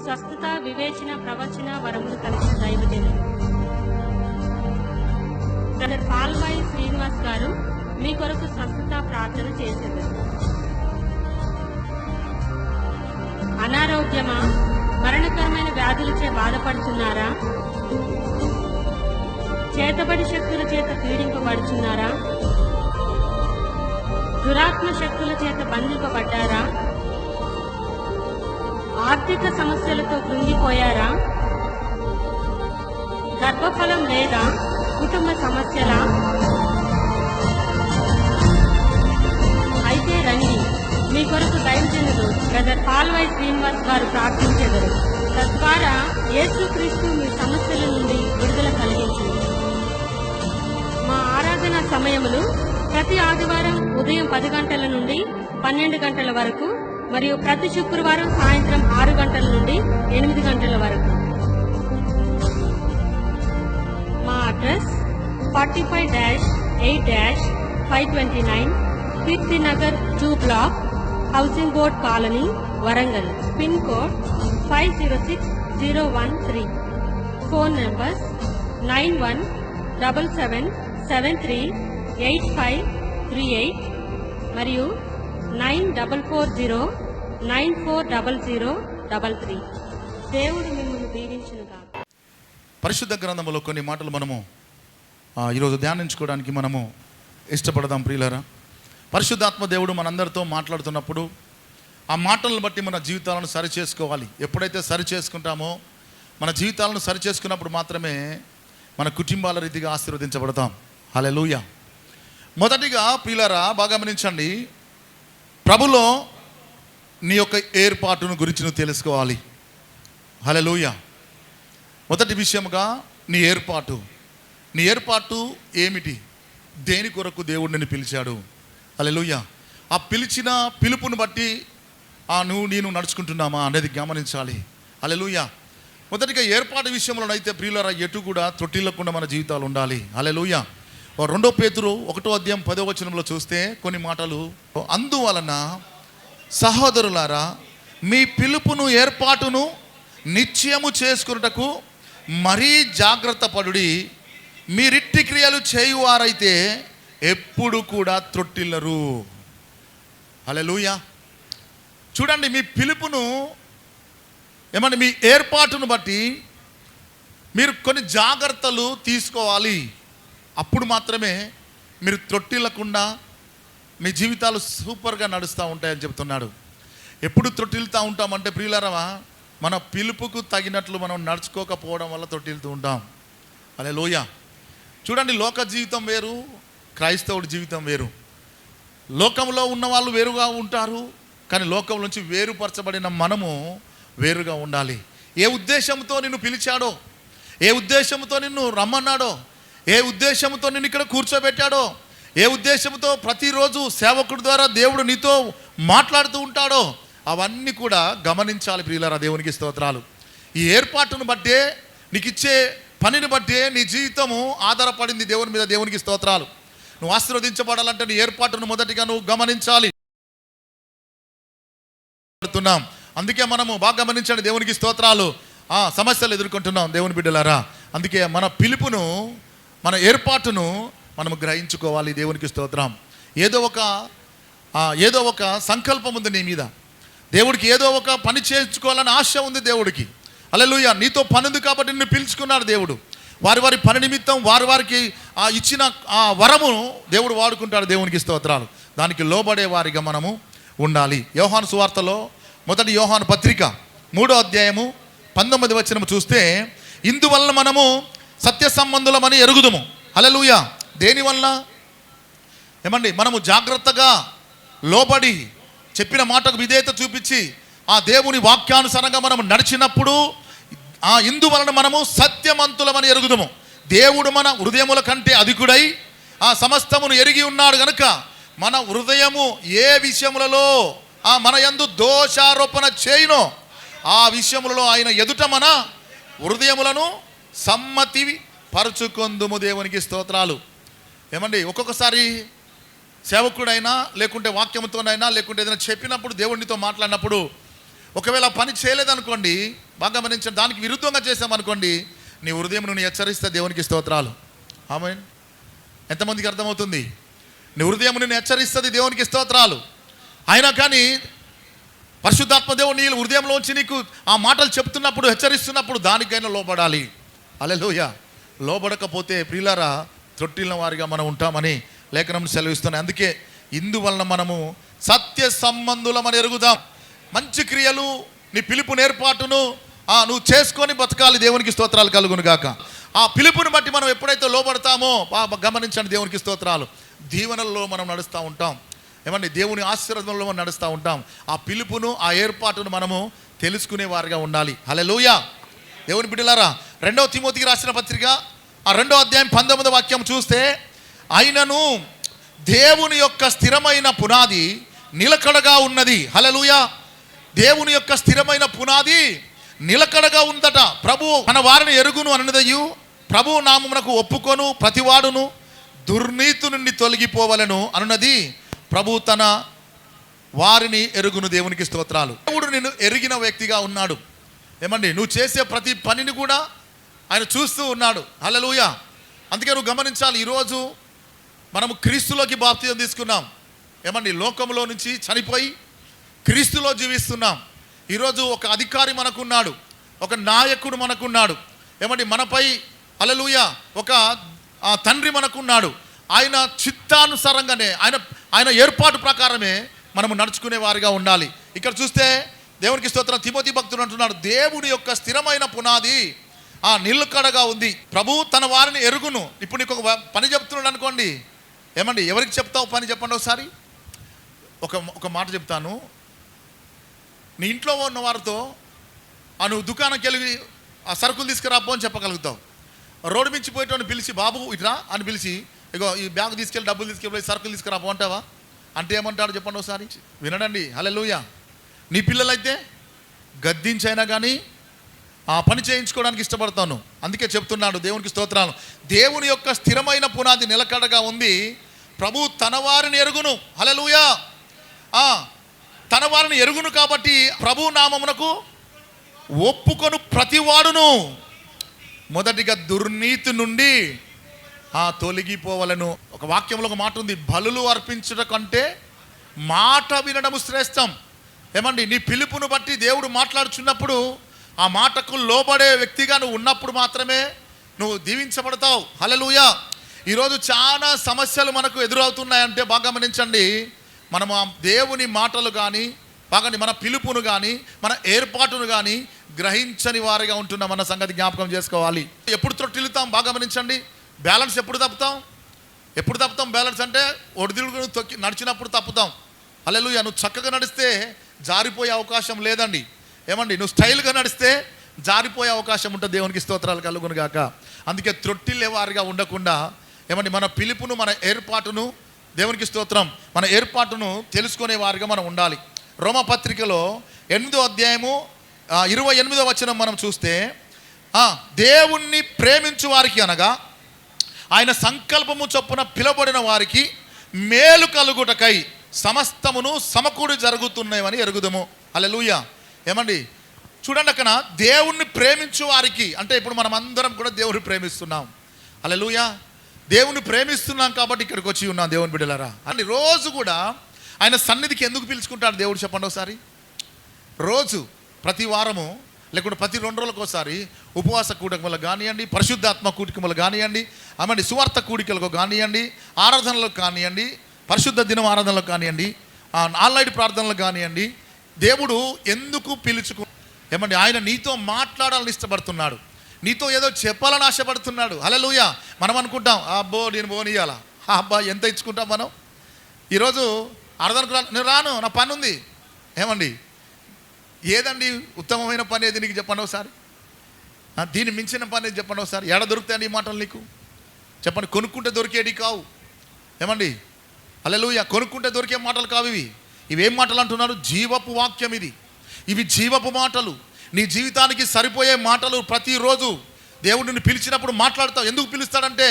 స్వస్థత, వివేచన, ప్రవచన వరములు కలిగిన దైవజనులు బ్రదర్ పాల్వాయి శ్రీనివాస్ గారు మీ కొరకు స్వస్థత ప్రార్థన చేశారు. అనారోగ్యమా, మరణకరమైన వ్యాధులచే బాధపడుతున్నారా? చేతబడి శక్తుల చేత పీడింపబడుచున్నారా? దురాత్మ శక్తుల చేత బంధింపబడ్డారా? ఆర్థిక సమస్యలతో కృంగిపోయారా? గర్భఫలం లేదా? కుటుంబ సమస్యలా? అయితే రండి, మీ కొరకు దైవజనులు బ్రదర్ పాల్వాయి శ్రీనివాస్ గారు ప్రార్థించెదరు. తద్వారా యేసుక్రీస్తు మీ సమస్యల నుండి విడుదల కలిగించింది. మా ఆరాధన సమయములు ప్రతి ఆదివారం ఉదయం 10 గంటల నుండి 12 గంటల వరకు మరియు ప్రతి శుక్రవారం సాయంత్రం 6 గంటల నుండి 8 గంటల వరకు. మా address 45-8-529 Keerthinagar 2 block, housing board colony, Warangal. Pin code 506013. Phone numbers 9177738538 మరియు 9440940033. దేవుడు మిమ్మల్ని దీవించునుగాక. పరిశుద్ధ గ్రంథములో కొన్ని మాటలు మనము ఈరోజు ధ్యానించుకోవడానికి మనము ఇష్టపడదాం ప్రియులారా. పరిశుద్ధాత్మ దేవుడు మనందరితో మాట్లాడుతున్నప్పుడు ఆ మాటలను బట్టి మన జీవితాలను సరి చేసుకోవాలి. ఎప్పుడైతే సరి చేసుకుంటామో, మన జీవితాలను సరి చేసుకున్నప్పుడు మాత్రమే మన కుటుంబాల రీతిగా ఆశీర్వదించబడతాం. హల్లెలూయా. మొదటిగా ప్రియులారా బాగా గమనించండి, ప్రభులో నీ యొక్క ఏర్పాటును గురించి నువ్వు తెలుసుకోవాలి. హల్లెలూయా. మొదటి విషయముగా నీ ఏర్పాటు ఏమిటి? దేని కొరకు దేవుడు నిన్ను పిలిచాడు? హల్లెలూయా. ఆ పిలిచిన పిలుపును బట్టి నేను నడుచుకుంటున్నామా అనేది గమనించాలి. హల్లెలూయా. మొదటిగా ఏర్పాటు విషయంలోనైతే ప్రియులారా ఎటు కూడా తొట్టిల్లకుండా మన జీవితాలు ఉండాలి. హల్లెలూయా. 2 పేతురు 1:10 చూస్తే కొన్ని మాటలు, అందువలన సహోదరులారా మీ పిలుపును ఏర్పాటును నిశ్చయము చేసుకున్నటకు మరీ జాగ్రత్త పడుడి. మీరిట్టి క్రియలు చేయువారైతే ఎప్పుడు కూడా త్రొట్టిల్లరు. హల్లెలూయా. చూడండి, మీ పిలుపును మీ ఏర్పాటును బట్టి మీరు కొన్ని జాగ్రత్తలు తీసుకోవాలి. అప్పుడు మాత్రమే మీరు త్రొట్టిల్లకుండా మీ జీవితాలు సూపర్గా నడుస్తూ ఉంటాయని చెప్తున్నాడు. ఎప్పుడు త్రొట్టిల్తూ ఉంటామంటే ప్రియులారా, మన పిలుపుకు తగినట్లు మనం నడుచుకోకపోవడం వల్ల త్రొట్టిల్తూ ఉంటాం. హల్లెలూయా. చూడండి, లోక జీవితం వేరు, క్రైస్తవుడి జీవితం వేరు. లోకంలో ఉన్న వాళ్ళు వేరుగా ఉంటారు, కానీ లోకం నుంచి వేరుపరచబడిన మనము వేరుగా ఉండాలి. ఏ ఉద్దేశంతో నిన్ను పిలిచాడో, ఏ ఉద్దేశంతో నిన్ను రమ్మన్నాడో, ఏ ఉద్దేశంతో నిన్ను ఇక్కడ కూర్చోబెట్టాడో, ఏ ఉద్దేశంతో ప్రతిరోజు సేవకుడి ద్వారా దేవుడు నీతో మాట్లాడుతూ ఉంటాడో అవన్నీ కూడా గమనించాలి ప్రియులారా. దేవునికి స్తోత్రాలు. ఈ ఏర్పాటును బట్టే, నీకు ఇచ్చే పనిని బట్టే నీ జీవితము ఆధారపడింది దేవుని మీద. దేవునికి స్తోత్రాలు. నువ్వు ఆశీర్వదించబడాలంటే నీ ఏర్పాటును మొదటిగా నువ్వు గమనించాలి. అందుకే మనము బాగా గమనించండి, దేవునికి స్తోత్రాలు. సమస్యలు ఎదుర్కొంటున్నాం దేవుని బిడ్డలారా. అందుకే మన పిలుపును, మన ఏర్పాటును మనము గ్రహించుకోవాలి. దేవునికి స్తోత్రం. ఏదో ఒక సంకల్పం ఉంది నీ మీద. దేవుడికి ఏదో ఒక పని చేయించుకోవాలని ఆశ ఉంది దేవుడికి. హల్లెలూయా. నీతో పని ఉంది కాబట్టి నిన్ను పిలుచుకున్నాడు దేవుడు. వారి పని నిమిత్తం వారికి ఇచ్చిన ఆ వరమును దేవుడు వాడుకుంటాడు. దేవునికి స్తోత్రాలు. దానికి లోబడే వారిగా మనము ఉండాలి. యోహాను సువార్తలో మొదటి యోహాను పత్రిక 3:19 చూస్తే, ఇందువల్ల మనము సత్య సంబంధులమని ఎరుగుదుము. హల్లెలూయా. దేనివల్ల? మనము జాగ్రత్తగా లోబడి చెప్పిన మాటకు విధేయత చూపించి ఆ దేవుని వాక్యానుసారంగా మనం నడిచినప్పుడు ఇందువలన మనము సత్యమంతులమని ఎరుగుదుము. దేవుడు మన హృదయముల కంటే అధికుడై ఆ సమస్తమును ఎరిగి ఉన్నాడు గనుక మన హృదయము ఏ విషయములలో మన యందు దోషారోపణ చేయునో ఆ విషయములలో ఆయన ఎదుట మన హృదయములను సమ్మతి పరుచుకొందుము. దేవునికి స్తోత్రాలు. ఒక్కొక్కసారి సేవకుడైనా లేకుంటే వాక్యముతోనైనా లేకుంటే ఏదైనా చెప్పినప్పుడు దేవుడితో మాట్లాడినప్పుడు ఒకవేళ పని చేయలేదనుకోండి, బాగా గమనించండి, దానికి విరుద్ధంగా చేసామనుకోండి, నీ హృదయం నువ్వు హెచ్చరిస్తే దేవునికి స్తోత్రాలు. ఆమేన్. ఎంతమందికి అర్థమవుతుంది? నీ హృదయం నిన్ను హెచ్చరిస్తుంది, దేవునికి స్తోత్రాలు. అయినా కానీ పరిశుద్ధాత్మ దేవుడు నీ హృదయంలోంచి నీకు ఆ మాటలు చెప్తున్నప్పుడు, హెచ్చరిస్తున్నప్పుడు దానికైనా లోబడాలి. హల్లెలూయా. లోబడకపోతే ప్రియులారా త్రొట్టిల్లిన వారిగా మనం ఉంటామని లేఖనం సెలవిస్తున్నాయి. అందుకే ఇందువలన మనము సత్య సంబంధులమని ఎరుగుదాం. మంచి క్రియలు, నీ పిలుపు నేర్పాటును నువ్వు చేసుకొని బతకాలి. దేవునికి స్తోత్రాలు కలుగును గాక. ఆ పిలుపుని బట్టి మనం ఎప్పుడైతే లోబడతామో గమనించండి, దేవునికి స్తోత్రాలు, దీవెనల్లో మనం నడుస్తూ ఉంటాం. ఏమండి, దేవుని ఆశీర్వాదంలో మనం నడుస్తూ ఉంటాం. ఆ పిలుపును, ఆ ఏర్పాటును మనము తెలుసుకునే వారిగా ఉండాలి. హల్లెలూయా. దేవుని బిడ్డలారా, 2వ తిమోతికి రాసిన పత్రిక 2వ అధ్యాయం 19వ వాక్యం చూస్తే, అయినను దేవుని యొక్క స్థిరమైన పునాది నిలకడగా ఉన్నది. హల్లెలూయా. దేవుని యొక్క స్థిరమైన పునాది నిలకడగా ఉందట. ప్రభు మన వారిని ఎరుగును అన్నదయ్యు, ప్రభు నామమునకు ఒప్పుకొను ప్రతివాడును దుర్నీతి నుండి తొలగిపోవలను అన్నది ప్రభు తన వారిని ఎరుగును. దేవునికి స్తోత్రాలు. దేవుడు నిన్ను ఎరిగిన వ్యక్తిగా ఉన్నాడు. ఏమండి, నువ్వు చేసే ప్రతి పనిని కూడా ఆయన చూస్తూ ఉన్నాడు. హల్లెలూయా. అందుకే నువ్వు గమనించాలి, ఈరోజు మనము క్రీస్తులోకి బాప్తిజం తీసుకున్నాం. ఏమండి, లోకంలో నుంచి చనిపోయి క్రీస్తులో జీవిస్తున్నాం. ఈరోజు ఒక అధికారి మనకున్నాడు, ఒక నాయకుడు మనకున్నాడు. ఏమండి, మనపై హల్లెలూయా ఒక తండ్రి మనకున్నాడు. ఆయన చిత్తానుసారంగానే, ఆయన ఏర్పాటు ప్రకారమే మనము నడుచుకునే వారిగా ఉండాలి. ఇక్కడ చూస్తే దేవునికి స్తోత్రం, తిమోతి భక్తుడు అంటున్నాడు, దేవుని యొక్క స్థిరమైన పునాది నిలకడగా ఉంది, ప్రభు తన వారిని ఎరుగును. ఇప్పుడు నీకు ఒక పని చెప్తున్నాడు అనుకోండి, ఏమండి, ఎవరికి చెప్తావు పని చెప్పండి ఒకసారి. ఒక మాట చెప్తాను, నీ ఇంట్లో ఉన్న వారితో నువ్వు దుకాణంకి వెళ్ళి ఆ సరుకులు తీసుకురాపో అని చెప్పగలుగుతావు. రోడ్డు మించి పోయేటోని పిలిచి, బాబు ఇట్రా అని పిలిచి, ఇగో ఈ బ్యాగ్ తీసుకెళ్ళి డబ్బులు తీసుకెళ్ళి సరుకులు తీసుకురాపో అంటావా? అంటే ఏమంటాడు చెప్పండి ఒకసారి. వినడండి. హల్లెలూయా. నీ పిల్లలైతే గద్దించైనా కానీ ఆ పని చేయించుకోవడానికి ఇష్టపడతాను. అందుకే చెప్తున్నాడు, దేవునికి స్తోత్రాలు, దేవుని యొక్క స్థిరమైన పునాది నిలకడగా ఉంది, ప్రభు తన వారిని ఎరుగును. హల్లెలూయా. తన వారిని ఎరుగును కాబట్టి ప్రభు నామమునకు ఒప్పుకొను ప్రతివాడును మొదటిగా దుర్నీతి నుండి తొలగిపోవలను. ఒక వాక్యంలో ఒక మాట ఉంది, బలులు అర్పించుట కంటే మాట వినడము శ్రేష్టం. ఏమండి, నీ పిలుపును బట్టి దేవుడు మాట్లాడుచున్నప్పుడు ఆ మాటకు లోబడే వ్యక్తిగా నువ్వు ఉన్నప్పుడు మాత్రమే నువ్వు దీవించబడతావు. హల్లెలూయా. ఈరోజు చాలా సమస్యలు మనకు ఎదురవుతున్నాయంటే బాగా గమనించండి, మనం ఆ దేవుని మాటలు కానీ మన పిలుపును కానీ మన ఏర్పాటును కానీ గ్రహించని వారిగా ఉంటున్నాం అన్న సంగతి జ్ఞాపకం చేసుకోవాలి. ఎప్పుడు త్రొట్టిల్లుతాం బాగా గమనించండి. బ్యాలెన్స్ ఎప్పుడు తప్పుతాం బ్యాలెన్స్ అంటే ఒడిదుడుకును తొక్కి నడిచినప్పుడు తప్పుతాం. హల్లెలూయా. నువ్వు చక్కగా నడిస్తే జారిపోయే అవకాశం లేదండి. ఏమండి, నువ్వు స్టైల్గా నడిస్తే జారిపోయే అవకాశం ఉంటుంది. దేవునికి స్తోత్రాలు కలుగును గాక. అందుకే త్రొట్టిల్లే వారిగా ఉండకుండా ఏమండి, మన పిలుపును మన ఏర్పాటును, దేవునికి స్తోత్రం, మన ఏర్పాటును తెలుసుకునే వారిగా మనం ఉండాలి. రోమపత్రికలో 8వ అధ్యాయము 28వ వచనం మనం చూస్తే, దేవుణ్ణి ప్రేమించు వారికి అనగా ఆయన సంకల్పము చొప్పున పిలువబడిన వారికి మేలు కలుగుటకై సమస్తమును సమకూడి జరుగుతున్నాయని ఎరుగుదము. హల్లెలూయా. ఏమండి, చూడండి, అక్కడ దేవుణ్ణి ప్రేమించు వారికి అంటే ఇప్పుడు మనం అందరం కూడా దేవుని ప్రేమిస్తున్నాం. హల్లెలూయా. దేవుని ప్రేమిస్తున్నాం కాబట్టి ఇక్కడికి వచ్చి ఉన్నాం దేవుని బిడ్డలారా. అని రోజు కూడా ఆయన సన్నిధికి ఎందుకు పిలుచుకుంటాడు దేవుడు చెప్పండి ఒకసారి. రోజు ప్రతి వారము లేకుంటే ప్రతి 2 రోజులకు ఒకసారి ఉపవాస కూడికలు కానివ్వండి, పరిశుద్ధాత్మ కూడికలు కానివ్వండి, ఆమె సువార్త కూడికలకు కానివ్వండి, ఆరాధనలకు కానివ్వండి, పరిశుద్ధ దినం ఆరాధనలకు కానివ్వండి, ఆన్లైన్ ప్రార్థనలకు కానివ్వండి, దేవుడు ఎందుకు పిలుచుకు ఏమండి, ఆయన నీతో మాట్లాడాలని ఇష్టపడుతున్నాడు, నీతో ఏదో చెప్పాలని ఆశపడుతున్నాడు. హల్లెలూయా. మనం అనుకుంటాం, అబ్బో నేను పోనీయాలా, అబ్బా ఎంత ఇచ్చుకుంటాం మనం. ఈరోజు ఆరాధనకు నేను రాను, నా పని ఉంది. ఏమండి, ఏదండి ఉత్తమమైన పని ఏది నీకు చెప్పండి ఒకసారి. దీన్ని మించిన పని ఏది చెప్పండి ఒకసారి. ఎడ దొరుకుతాయండి ఈ మాటలు నీకు చెప్పండి. కొనుక్కుంటే దొరికేది కావు. ఏమండి, హల్లెలూయా. కొనుక్కుంటే దొరికే మాటలు కావు ఇవి. ఇవేం మాటలు అంటున్నారు? జీవపు వాక్యం ఇది. ఇవి జీవపు మాటలు, నీ జీవితానికి సరిపోయే మాటలు. ప్రతిరోజు దేవుడిని పిలిచినప్పుడు మాట్లాడతావు. ఎందుకు పిలుస్తాడంటే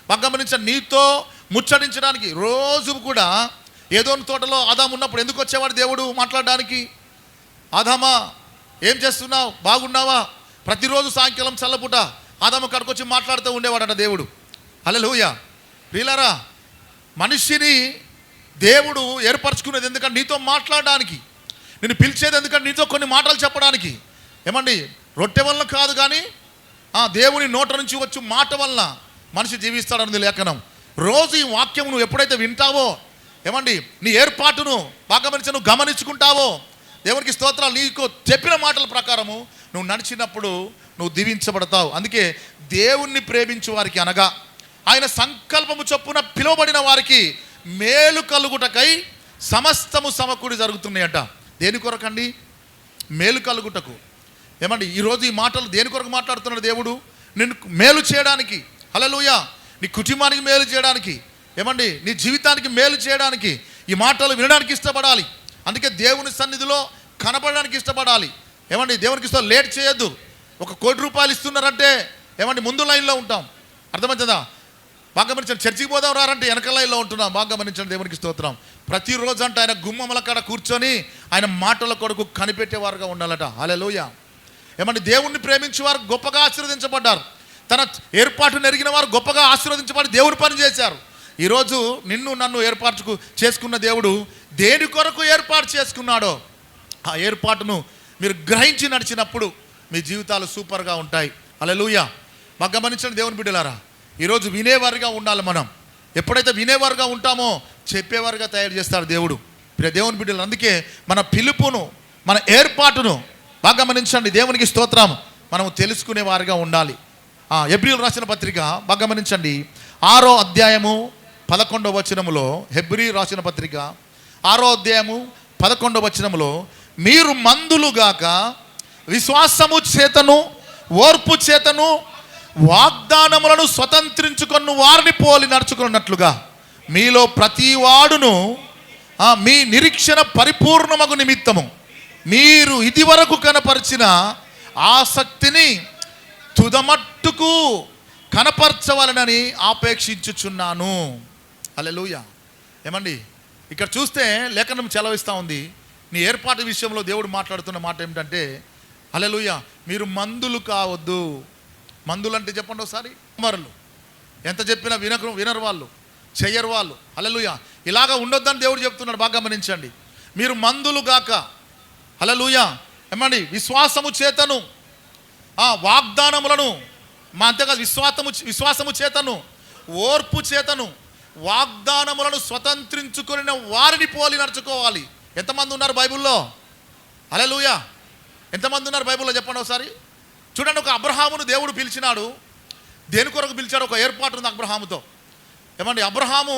బాగా గమనించండి, నీతో ముచ్చటించడానికి. రోజు కూడా ఏదోని తోటలో ఆదాము ఉన్నప్పుడు ఎందుకు వచ్చేవాడు దేవుడు మాట్లాడడానికి? ఆదామా ఏం చేస్తున్నావు, బాగున్నావా? ప్రతిరోజు సాయంకాలం చల్లపుట ఆదాము కడుకొచ్చి మాట్లాడుతూ ఉండేవాడట దేవుడు. హల్లెలూయా. ప్రియులారా, మనిషిని దేవుడు ఏర్పరచుకునేది ఎందుకంటే నీతో మాట్లాడడానికి, నేను పిలిచేది ఎందుకంటే నీతో కొన్ని మాటలు చెప్పడానికి. ఏమండి, రొట్టె వల్ల కాదు కానీ దేవుని నోట నుంచి వచ్చి మాట వల్ల మనిషి జీవిస్తాడన్నది లేఖనం. రోజు ఈ వాక్యం నువ్వు ఎప్పుడైతే వింటావో, ఏమండి, నీ ఏర్పాటును బాగా నువ్వు గమనించుకుంటావో, దేవునికి స్తోత్రాలు, నీకు చెప్పిన మాటల ప్రకారము నువ్వు నడిచినప్పుడు నువ్వు దీవించబడతావు. అందుకే దేవుణ్ణి ప్రేమించు వారికి అనగా ఆయన సంకల్పము చొప్పున పిలువబడిన వారికి మేలు కలుగుటకై సమస్తము సమకూడి జరుగుతున్నాయట. దేని కొరకండి? మేలు కలుగుటకు. ఏమండి, ఈరోజు ఈ మాటలు దేని కొరకు మాట్లాడుతున్నాడు దేవుడు? నిన్ను మేలు చేయడానికి. హల్లెలూయా. నీ కుటుంబానికి మేలు చేయడానికి, ఏమండి, నీ జీవితానికి మేలు చేయడానికి ఈ మాటలు వినడానికి ఇష్టపడాలి. అందుకే దేవుని సన్నిధిలో కనపడడానికి ఇష్టపడాలి. ఏమండి, దేవునికి ఇష్టం లేట్ చేయొద్దు. ₹1 కోటి ఇస్తున్నారంటే ఏమండి ముందు లైన్లో ఉంటాం. అర్థమవుతుందా? బాగా గమనించండి. చర్చికి పోదాం రారంటే వెనక లైన్లో ఉంటున్నాం. బాగా గమనించండి. దేవునికి స్తోత్రం. ప్రతిరోజు అంటే ఆయన గుమ్మముల కాడ కూర్చొని ఆయన మాటల కొరకు కనిపెట్టేవారుగా ఉండాలట. హల్లెలూయా. ఏమండి, దేవుణ్ణి ప్రేమించేవారు గొప్పగా ఆశీర్వదించబడ్డారు. తన ఏర్పాటు నెరిగిన వారు గొప్పగా ఆశీర్వదించబడి దేవుని పని చేశారు. ఈరోజు నిన్ను నన్ను ఏర్పాటు చేసుకున్న దేవుడు దేని కొరకు ఏర్పాటు చేసుకున్నాడో ఆ ఏర్పాటును మీరు గ్రహించి నడిచినప్పుడు మీ జీవితాలు సూపర్గా ఉంటాయి. హల్లెలూయా. బాగా గమనించండి దేవుని బిడ్డలారా, ఈరోజు వినేవారుగా ఉండాలి. మనం ఎప్పుడైతే వినేవారుగా ఉంటామో చెప్పేవారుగా తయారు చేస్తాడు దేవుడు. దేవుని బిడ్డలు, అందుకే మన పిలుపును, మన ఏర్పాటును బాగా గమనించండి. దేవునికి స్తోత్రం. మనము తెలుసుకునేవారుగా ఉండాలి. హెబ్రీయులు రాసిన పత్రిక బాగా గమనించండి. 6వ అధ్యాయము 11వ వచనములో, హెబ్రీ రాసిన పత్రిక 6వ అధ్యాయము 11వ వచనములో, మీరు మందులుగాక విశ్వాసము చేతను ఓర్పు చేతను వాగ్దానములను స్వతంత్రించుకున్న వారిని పోలి నడుచుకున్నట్లుగా మీలో ప్రతి వాడును మీ నిరీక్షణ పరిపూర్ణమగు నిమిత్తము మీరు ఇదివరకు కనపరిచిన ఆసక్తిని తుదమట్టుకు కనపరచవలనని ఆపేక్షించుచున్నాను. హల్లెలూయా. ఏమండి, ఇక్కడ చూస్తే లేఖనం చెలవిస్తూ ఉంది. నీ ఏర్పాటు విషయంలో దేవుడు మాట్లాడుతున్న మాట ఏమిటంటే, హల్లెలూయా, మీరు మందులు కావద్దు. మందులు అంటే చెప్పండి ఒకసారి. మరులు ఎంత చెప్పినా వినరు వాళ్ళు, చెయ్యరు వాళ్ళు. హల్లెలూయా. ఇలాగ ఉండొద్దని దేవుడు చెప్తున్నాడు. బాగా గమనించండి. మీరు మందులు గాక, హల్లెలూయా, ఏమండి, విశ్వాసము చేతను వాగ్దానములను, అంతేకాదు విశ్వాసము చేతను ఓర్పు చేతను వాగ్దానములను స్వతంత్రించుకున్న వారిని పోలి నడుచుకోవాలి. ఎంతమంది ఉన్నారు బైబిల్లో? హల్లెలూయా. ఎంతమంది ఉన్నారు బైబిల్లో చెప్పండి ఒకసారి. చూడండి, ఒక అబ్రహామును దేవుడు పిలిచినాడు. దేని కొరకు పిలిచాడు? ఒక ఏర్పాటు ఉంది అబ్రహాముతో. ఏమండి, అబ్రహాము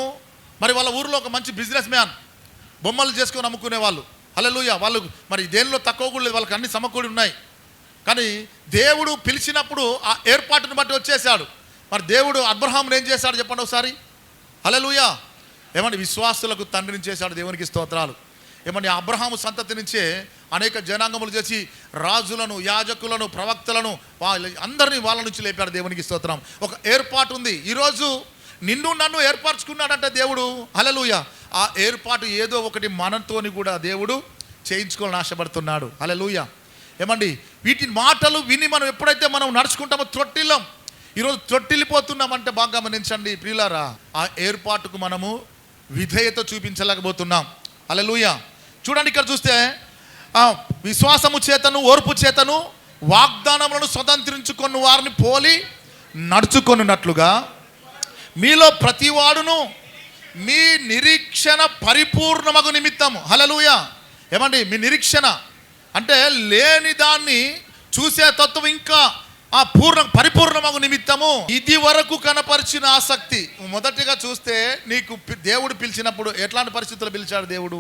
మరి వాళ్ళ ఊరిలో ఒక మంచి బిజినెస్ మ్యాన్, బొమ్మలు చేసుకొని అమ్ముకునే వాళ్ళు. హల్లెలూయా. వాళ్ళు మరి దేనిలో తక్కువ కూడా లేదు, వాళ్ళకి అన్ని సమకూడి ఉన్నాయి. కానీ దేవుడు పిలిచినప్పుడు ఆ ఏర్పాటును బట్టి వచ్చేసాడు. మరి దేవుడు అబ్రహామును ఏం చేశాడు చెప్పండి ఒకసారి. హల్లెలూయా. ఏమండి, విశ్వాసులకు తండ్రిని చేశాడు. దేవునికి స్తోత్రాలు. ఏమండి, అబ్రహాము సంతతి నుంచే అనేక జనాంగములు చేసి రాజులను, యాజకులను, ప్రవక్తలను అందరినీ వాళ్ళ నుంచి లేపాడు. దేవునికి స్తోత్రం. ఒక ఏర్పాటు ఉంది. ఈరోజు నిన్ను నన్ను ఏర్పరచుకున్నాడంటే దేవుడు. హల్లెలూయా. ఆ ఏర్పాటు ఏదో ఒకటి మనతోని కూడా దేవుడు చేయించుకోవాలని ఆశపడుతున్నాడు. హల్లెలూయా. ఏమండి, వీటి మాటలు విని మనం ఎప్పుడైతే మనం నడుచుకుంటామో త్రొట్టిల్లం. ఈరోజు త్రొట్టిల్లిపోతున్నామంటే బాగా గమనించండి ప్రియులారా, ఆ ఏర్పాటుకు మనము విధేయత చూపించలేకపోతున్నాం. హల్లెలూయా. చూడండి, ఇక్కడ చూస్తే విశ్వాసము చేతను ఓర్పు చేతను వాగ్దానములను స్వతంత్రించుకున్న వారిని పోలి నడుచుకొనున్నట్లుగా మీలో ప్రతివాడును మీ నిరీక్షణ పరిపూర్ణమగు నిమిత్తము. హల్లెలూయా. ఏమండి, మీ నిరీక్షణ అంటే లేని దాన్ని చూసే తత్వం ఇంకా పరిపూర్ణమగు నిమిత్తము ఇది వరకు కనపరిచిన ఆసక్తి. మొదటిగా చూస్తే నీకు దేవుడు పిలిచినప్పుడు ఎట్లాంటి పరిస్థితుల్లో పిలిచాడు దేవుడు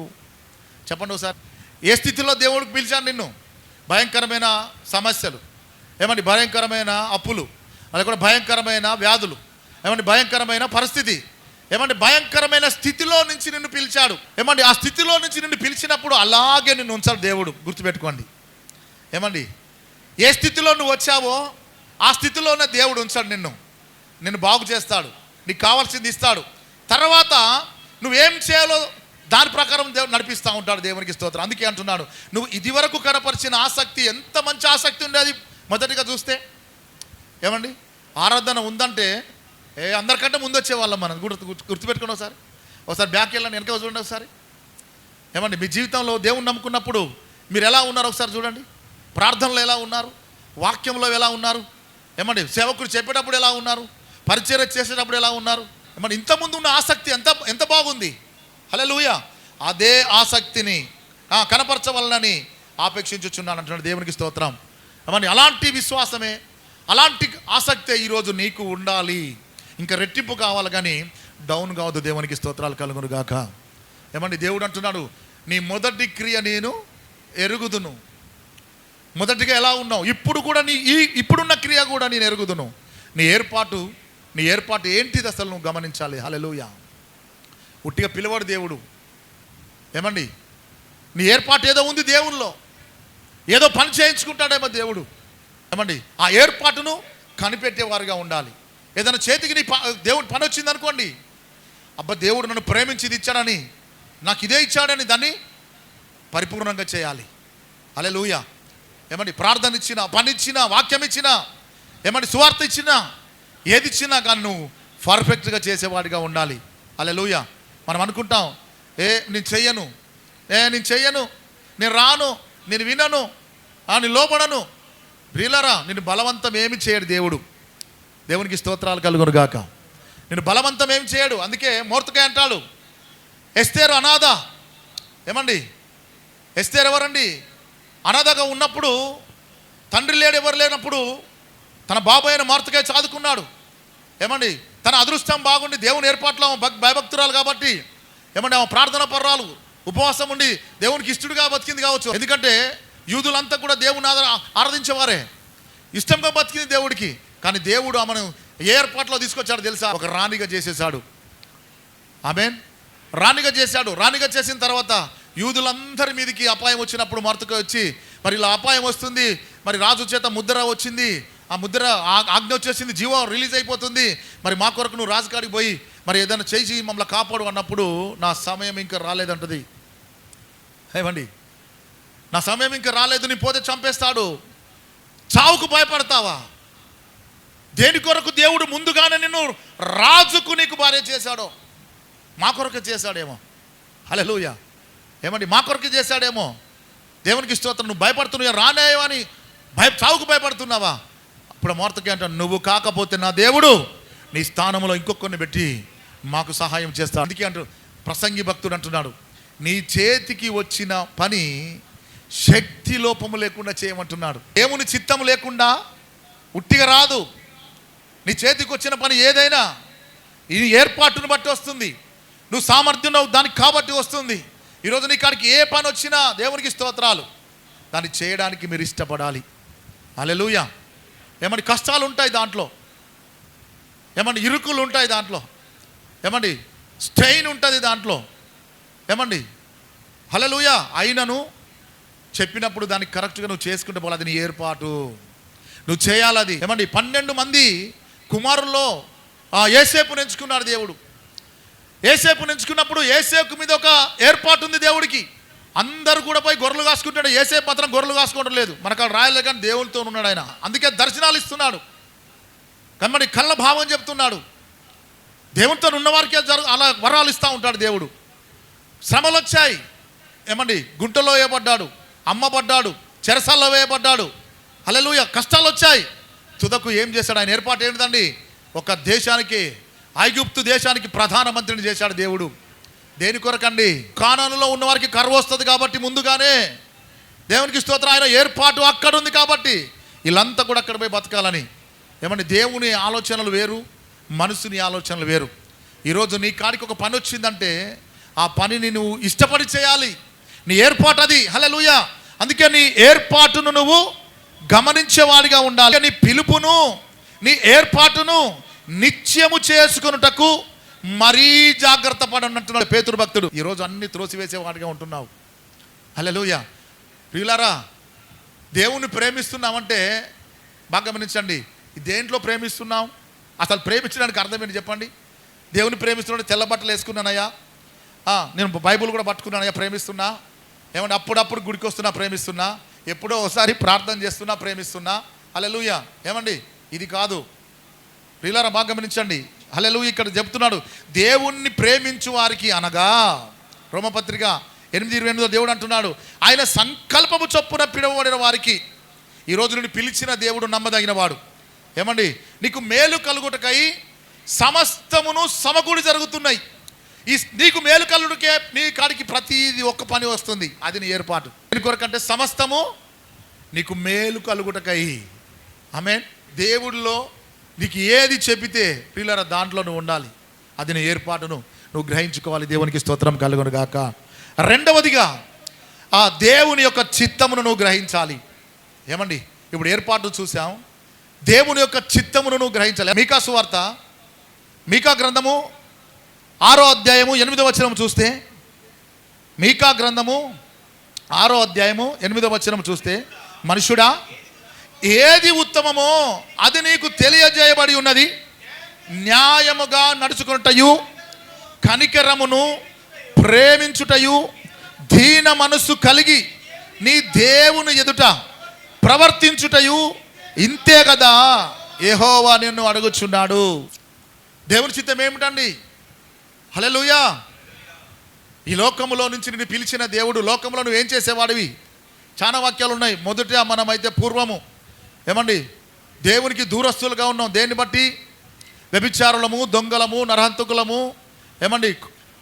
చెప్పండి ఒకసారి. ఏ స్థితిలో దేవుడికి పిలిచాడు నిన్ను? భయంకరమైన సమస్యలు, ఏమండి, భయంకరమైన అప్పులు, అది కూడా భయంకరమైన వ్యాధులు, ఏమండి, భయంకరమైన పరిస్థితి, ఏమండి, భయంకరమైన స్థితిలో నుంచి నిన్ను పిలిచాడు. ఏమండి, ఆ స్థితిలో నుంచి నిన్ను పిలిచినప్పుడు అలాగే నిన్ను ఉంచాడు దేవుడు. గుర్తుపెట్టుకోండి. ఏమండి, ఏ స్థితిలో నువ్వు వచ్చావో ఆ స్థితిలోనే దేవుడు ఉంచాడు నిన్ను బాగు చేస్తాడు, నీకు కావాల్సింది ఇస్తాడు. తర్వాత నువ్వేం చేయాలో దాని ప్రకారం దేవుడు నడిపిస్తూ ఉంటాడు. దేవునికి స్తోత్రం. అందుకే అంటున్నాడు, నువ్వు ఇదివరకు కనపరిచిన ఆసక్తి ఎంత మంచి ఆసక్తి ఉండేది మొదటిగా చూస్తే. ఏమండి, ఆరాధన ఉందంటే అందరికంటే ముందు వచ్చేవాళ్ళం. మనం గుర్తుపెట్టుకుని ఒకసారి బ్యాక్ వెళ్ళండి, వెనక చూడండి ఒకసారి. ఏమండి, మీ జీవితంలో దేవుని నమ్ముకున్నప్పుడు మీరు ఎలా ఉన్నారు ఒకసారి చూడండి. ప్రార్థనలో ఎలా ఉన్నారు, వాక్యంలో ఎలా ఉన్నారు, ఏమండి సేవకుడు చెప్పేటప్పుడు ఎలా ఉన్నారు, పరిచర్య చేసేటప్పుడు ఎలా ఉన్నారు. ఏమండి, ఇంతకుముందు ఉన్న ఆసక్తి ఎంత బాగుంది. హల్లెలూయా. అదే ఆసక్తిని కనపరచవలనని ఆపేక్షించుచున్నాను అంటున్నాడు. దేవునికి స్తోత్రం. ఏమండి, అలాంటి విశ్వాసమే, అలాంటి ఆసక్తే ఈరోజు నీకు ఉండాలి. ఇంకా రెట్టింపు కావాలి కానీ డౌన్ కావద్దు. దేవునికి స్తోత్రాలు కలుగును గాక. ఏమండి, దేవుడు అంటున్నాడు, నీ మొదటి క్రియ నేను ఎరుగుదును. మొదటిగా ఎలా ఉన్నావు, ఇప్పుడు కూడా ఇప్పుడున్న క్రియ కూడా నేను ఎరుగుదును. నీ ఏర్పాటు ఏంటిది అసలు నువ్వు గమనించాలి. హల్లెలూయా. ఉట్టిగా పిలవాడు దేవుడు. ఏమండి, నీ ఏర్పాటు ఏదో ఉంది దేవుల్లో, ఏదో పని చేయించుకుంటాడేమో దేవుడు. ఏమండి, ఆ ఏర్పాటును కనిపెట్టేవారుగా ఉండాలి. ఏదైనా చేతికి దేవుడు పని వచ్చింది అనుకోండి, అబ్బా దేవుడు నన్ను ప్రేమించి ఇచ్చాడని, నాకు ఇదే ఇచ్చాడని దాన్ని పరిపూర్ణంగా చేయాలి. హల్లెలూయా. ఏమండి, ప్రార్థన ఇచ్చినా, పని ఇచ్చినా, వాక్యం ఇచ్చినా, ఏమండి సువార్త ఇచ్చినా, ఏది ఇచ్చినా కానీ నువ్వు పర్ఫెక్ట్గా చేసేవాడిగా ఉండాలి. హల్లెలూయా. మనం అనుకుంటాం, నేను చెయ్యను, నేను రాను, నేను వినను, నేను లోపడను. ప్రియులారా, నిన్ను బలవంతం ఏమి చేయడు దేవుడు. దేవునికి స్తోత్రాలు కలుగును గాక. నిన్ను బలవంతం ఏమి చేయడు. అందుకే మోర్దెకై అంటాడు, ఎస్తేరు అనాథ. ఏమండి, ఎస్తేరు ఎవరండి? అనాథగా ఉన్నప్పుడు, తండ్రి లేడు, ఎవరు లేనప్పుడు తన బాబాయ్ అయిన మోర్దెకై చదువుకున్నాడు. ఏమండి, తన అదృష్టం బాగుండి దేవుని ఏర్పాట్లో భయభక్తురాలు కాబట్టి, ఏమండి ఆమె ప్రార్థన పర్రాలు, ఉపవాసం ఉండి దేవునికి ఇష్టడుగా బతికింది కావచ్చు. ఎందుకంటే యూదులంతా కూడా దేవుని ఆరాధించేవారే, ఇష్టంగా బతికింది దేవుడికి. కానీ దేవుడు ఆమెను ఏ ఏర్పాట్లో తీసుకొచ్చాడు తెలుసా? ఒక రాణిగా చేసేసాడు. ఆమేన్. రాణిగా చేశాడు. రాణిగా చేసిన తర్వాత యూదులందరి మీదకి అపాయం వచ్చినప్పుడు మోర్దెకై వచ్చి, మరి ఇలా అపాయం వస్తుంది, మరి రాజు చేత ముద్ర వచ్చింది, ఆ ముద్ర ఆజ్ఞ వచ్చేసింది, జీవం రిలీజ్ అయిపోతుంది, మరి మా కొరకు నువ్వు రాజుకాడికి పోయి మరి ఏదైనా చేసి మమ్మల్ని కాపాడు అన్నప్పుడు, నా సమయం ఇంకా రాలేదంటది. ఏమండి, నా సమయం ఇంకా రాలేదు, నీ పోతే చంపేస్తాడు. చావుకు భయపడతావా? దేని కొరకు దేవుడు ముందుగానే నిన్ను రాజుకు నీకు భార్య చేశాడో, మా కొరకు చేశాడేమో. హల్లెలూయా. ఏమండి, మా కొరకు చేశాడేమో. దేవునికి స్తోత్రం. నువ్వు భయపడుతున్నావు, రానేవని చావుకు భయపడుతున్నావా? ఇప్పుడు మోర్దెకై అంటాడు, నువ్వు కాకపోతే నా దేవుడు నీ స్థానంలో ఇంకొకరిని పెట్టి మాకు సహాయం చేస్తాడు. అందుకే ప్రసంగి భక్తుడు అంటున్నాడు, నీ చేతికి వచ్చిన పని శక్తి లోపము లేకుండా చేయమంటున్నాడు. దేవుని చిత్తము లేకుండా ఉట్టిగా రాదు. నీ చేతికి వచ్చిన పని ఏదైనా ఈ ఏర్పాటును బట్టి వస్తుంది. నువ్వు సామర్థ్యం దానికి కాబట్టి వస్తుంది. ఈరోజు నీ కాడికి ఏ పని వచ్చినా దేవునికి స్తోత్రాలు, దాన్ని చేయడానికి మీరు ఇష్టపడాలి. హల్లెలూయా. ఏమండి, కష్టాలు ఉంటాయి దాంట్లో, ఏమండి ఇరుకులు ఉంటాయి దాంట్లో, ఏమండి స్ట్రెయిన్ ఉంటుంది దాంట్లో. ఏమండి హల్లెలూయా. అయినను చెప్పినప్పుడు దానికి కరెక్ట్గా నువ్వు చేసుకుంటే పోవాలి. అది నీ ఏర్పాటు, నువ్వు చేయాలి అది. ఏమండి 12 మంది కుమారుల్లో యోసేపును ఎంచుకున్నాడు దేవుడు. యోసేపును ఎంచుకున్నప్పుడు యోసేపు మీద ఒక ఏర్పాటు ఉంది దేవుడికి. అందరూ కూడా పోయి గొర్రెలు కాసుకుంటాడు, యోసేపు మాత్రం గొర్రెలు కాసుకోవడం లేదు. మనకు రాయలేదు కానీ దేవునితో ఉన్నాడు ఆయన. అందుకే దర్శనాలు ఇస్తున్నాడు, కమ్మడి కళ్ళ భావం చెప్తున్నాడు. దేవునితో ఉన్నవారికి అలా వరాలు ఇస్తూ ఉంటాడు దేవుడు. శ్రమలు వచ్చాయి. ఏమండి గుంటలో వేయబడ్డాడు, అమ్మబడ్డాడు, చెరసాల్లో వేయబడ్డాడు. హల్లెలూయా. కష్టాలు వచ్చాయి. తుదకు ఏం చేశాడు? ఆయన ఏర్పాటు ఏంటిదండి? ఒక దేశానికి, ఐగుప్తు దేశానికి ప్రధానమంత్రిని చేశాడు దేవుడు. దేని కొరకండి? కానానులో ఉన్నవారికి కరువు వస్తుంది కాబట్టి ముందుగానే దేవునికి స్తోత్రం. ఆయన ఏర్పాటు అక్కడ ఉంది కాబట్టి వీళ్ళంతా కూడా అక్కడ పోయి బతకాలని. ఏమండి దేవుని ఆలోచనలు వేరు, మనుషుని ఆలోచనలు వేరు. ఈరోజు నీ కాడికి ఒక పని వచ్చిందంటే ఆ పనిని నువ్వు ఇష్టపడి చేయాలి. నీ ఏర్పాటు అది. హల్లెలూయా. అందుకే నీ ఏర్పాటును నువ్వు గమనించేవాడిగా ఉండాలి. నీ పిలుపును, నీ ఏర్పాటును నిత్యము చేసుకొనుటకు మరీ జాగ్రత్త పడనంటున్నాడు పేతురు భక్తుడు. ఈరోజు అన్ని త్రోసివేసేవాడిగా ఉంటున్నావు. హల్లెలూయా. ప్రియులారా, దేవుణ్ణి ప్రేమిస్తున్నామంటే బాగా గమనించండి. దేంట్లో ప్రేమిస్తున్నాం? అసలు ప్రేమించడానికి అర్థం ఏంటి చెప్పండి? దేవుని ప్రేమిస్తున్నాడు, తెల్ల బట్టలు వేసుకున్నానయ్యా, నేను బైబుల్ కూడా పట్టుకున్నాను, ప్రేమిస్తున్నా. ఏమంటే అప్పుడప్పుడు గుడికి వస్తున్నా, ప్రేమిస్తున్నా. ఎప్పుడో ఒకసారి ప్రార్థన చేస్తున్నా, ప్రేమిస్తున్నా. హల్లెలూయా. ఏమండి ఇది కాదు ప్రియులారా, బాగా గమనించండి. హల్లెలూయా. ఇక్కడ చెప్తున్నాడు, దేవుణ్ణి ప్రేమించు వారికి అనగా, రోమపత్రిక 8:28 దేవుడు అంటున్నాడు, ఆయన సంకల్పము చొప్పున పిలువబడిన వారికి. ఈరోజు నుండి పిలిచిన దేవుడు నమ్మదగినవాడు. ఏమండి నీకు మేలు కలుగుటకై సమస్తమును సమకూడి జరుగుతున్నాయి. నీకు మేలు కలుగుటకే నీ కాడికి ప్రతిదీ ఒక్క పని వస్తుంది, అది నీ ఏర్పాటు. దీని కొరకంటే సమస్తము నీకు మేలు కలుగుటకై. ఆమేన్. దేవుడిలో నీకు ఏది చెబితే పిల్లల దాంట్లో నువ్వు ఉండాలి, అది నీ ఏర్పాటును నువ్వు గ్రహించుకోవాలి. దేవునికి స్తోత్రం కలుగును గాక. రెండవదిగా ఆ దేవుని యొక్క చిత్తమును నువ్వు గ్రహించాలి. ఏమండి ఇప్పుడు ఏర్పాటు చూసాం, దేవుని యొక్క చిత్తమును నువ్వు గ్రహించాలి. మీకా సువార్త, మీకా గ్రంథము 6వ అధ్యాయము 8వ వచనం చూస్తే, మీకా గ్రంథము 6వ అధ్యాయము 8వ వచనం చూస్తే, మనుషుడా ఏది ఉత్తమమో అది నీకు తెలియజేయబడి ఉన్నది, న్యాయముగా నడుచుకున్నటయు, కనికరమును ప్రేమించుటయు, దీన మనస్సు కలిగి నీ దేవుని ఎదుట ప్రవర్తించుటయు ఇంతే కదా యెహోవా నిన్ను అడుగుచున్నాడు. దేవుని చిత్తం ఏమిటండి? హల్లెలూయా. ఈ లోకములో నుంచి నిన్ను పిలిచిన దేవుడు, లోకంలో నువ్వు ఏం చేసేవాడివి? చాలా వాక్యాలు ఉన్నాయి. మొదట మనమైతే పూర్వము ఏమండి దేవునికి దూరస్తులుగా ఉన్నాం. దేన్ని బట్టి? వ్యభిచారులము, దొంగలము, నరహంతకులము, ఏమండి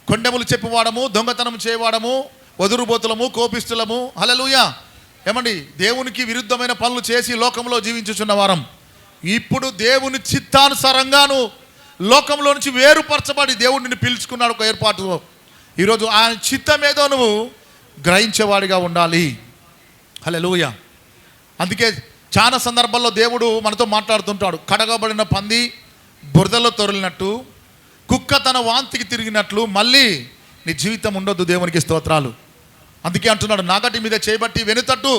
కొండెములు చెప్పివాడము, దొంగతనం చేయవాడము, వదురుబోతులము, కోపిస్తులము. హల్లెలూయా. ఏమండి దేవునికి విరుద్ధమైన పనులు చేసి లోకంలో జీవించుచున్న వారం. ఇప్పుడు దేవుని చిత్తానుసారంగాను లోకంలో నుంచి వేరుపరచబడి దేవుడు నిన్ను పిలుచుకున్నాడు ఒక ఏర్పాటులో. ఈరోజు ఆయన చిత్తం ఏదో నువ్వు గ్రహించేవాడిగా ఉండాలి. హల్లెలూయా. అందుకే చాలా సందర్భాల్లో దేవుడు మనతో మాట్లాడుతుంటాడు. కడగబడిన పంది బురదలో తొరిలినట్టు, కుక్క తన వాంతికి తిరిగినట్లు మళ్ళీ నీ జీవితం ఉండొద్దు. దేవునికి స్తోత్రాలు. అందుకే అంటున్నాడు, నాగటి మీద చేయబట్టి వెనుతట్టు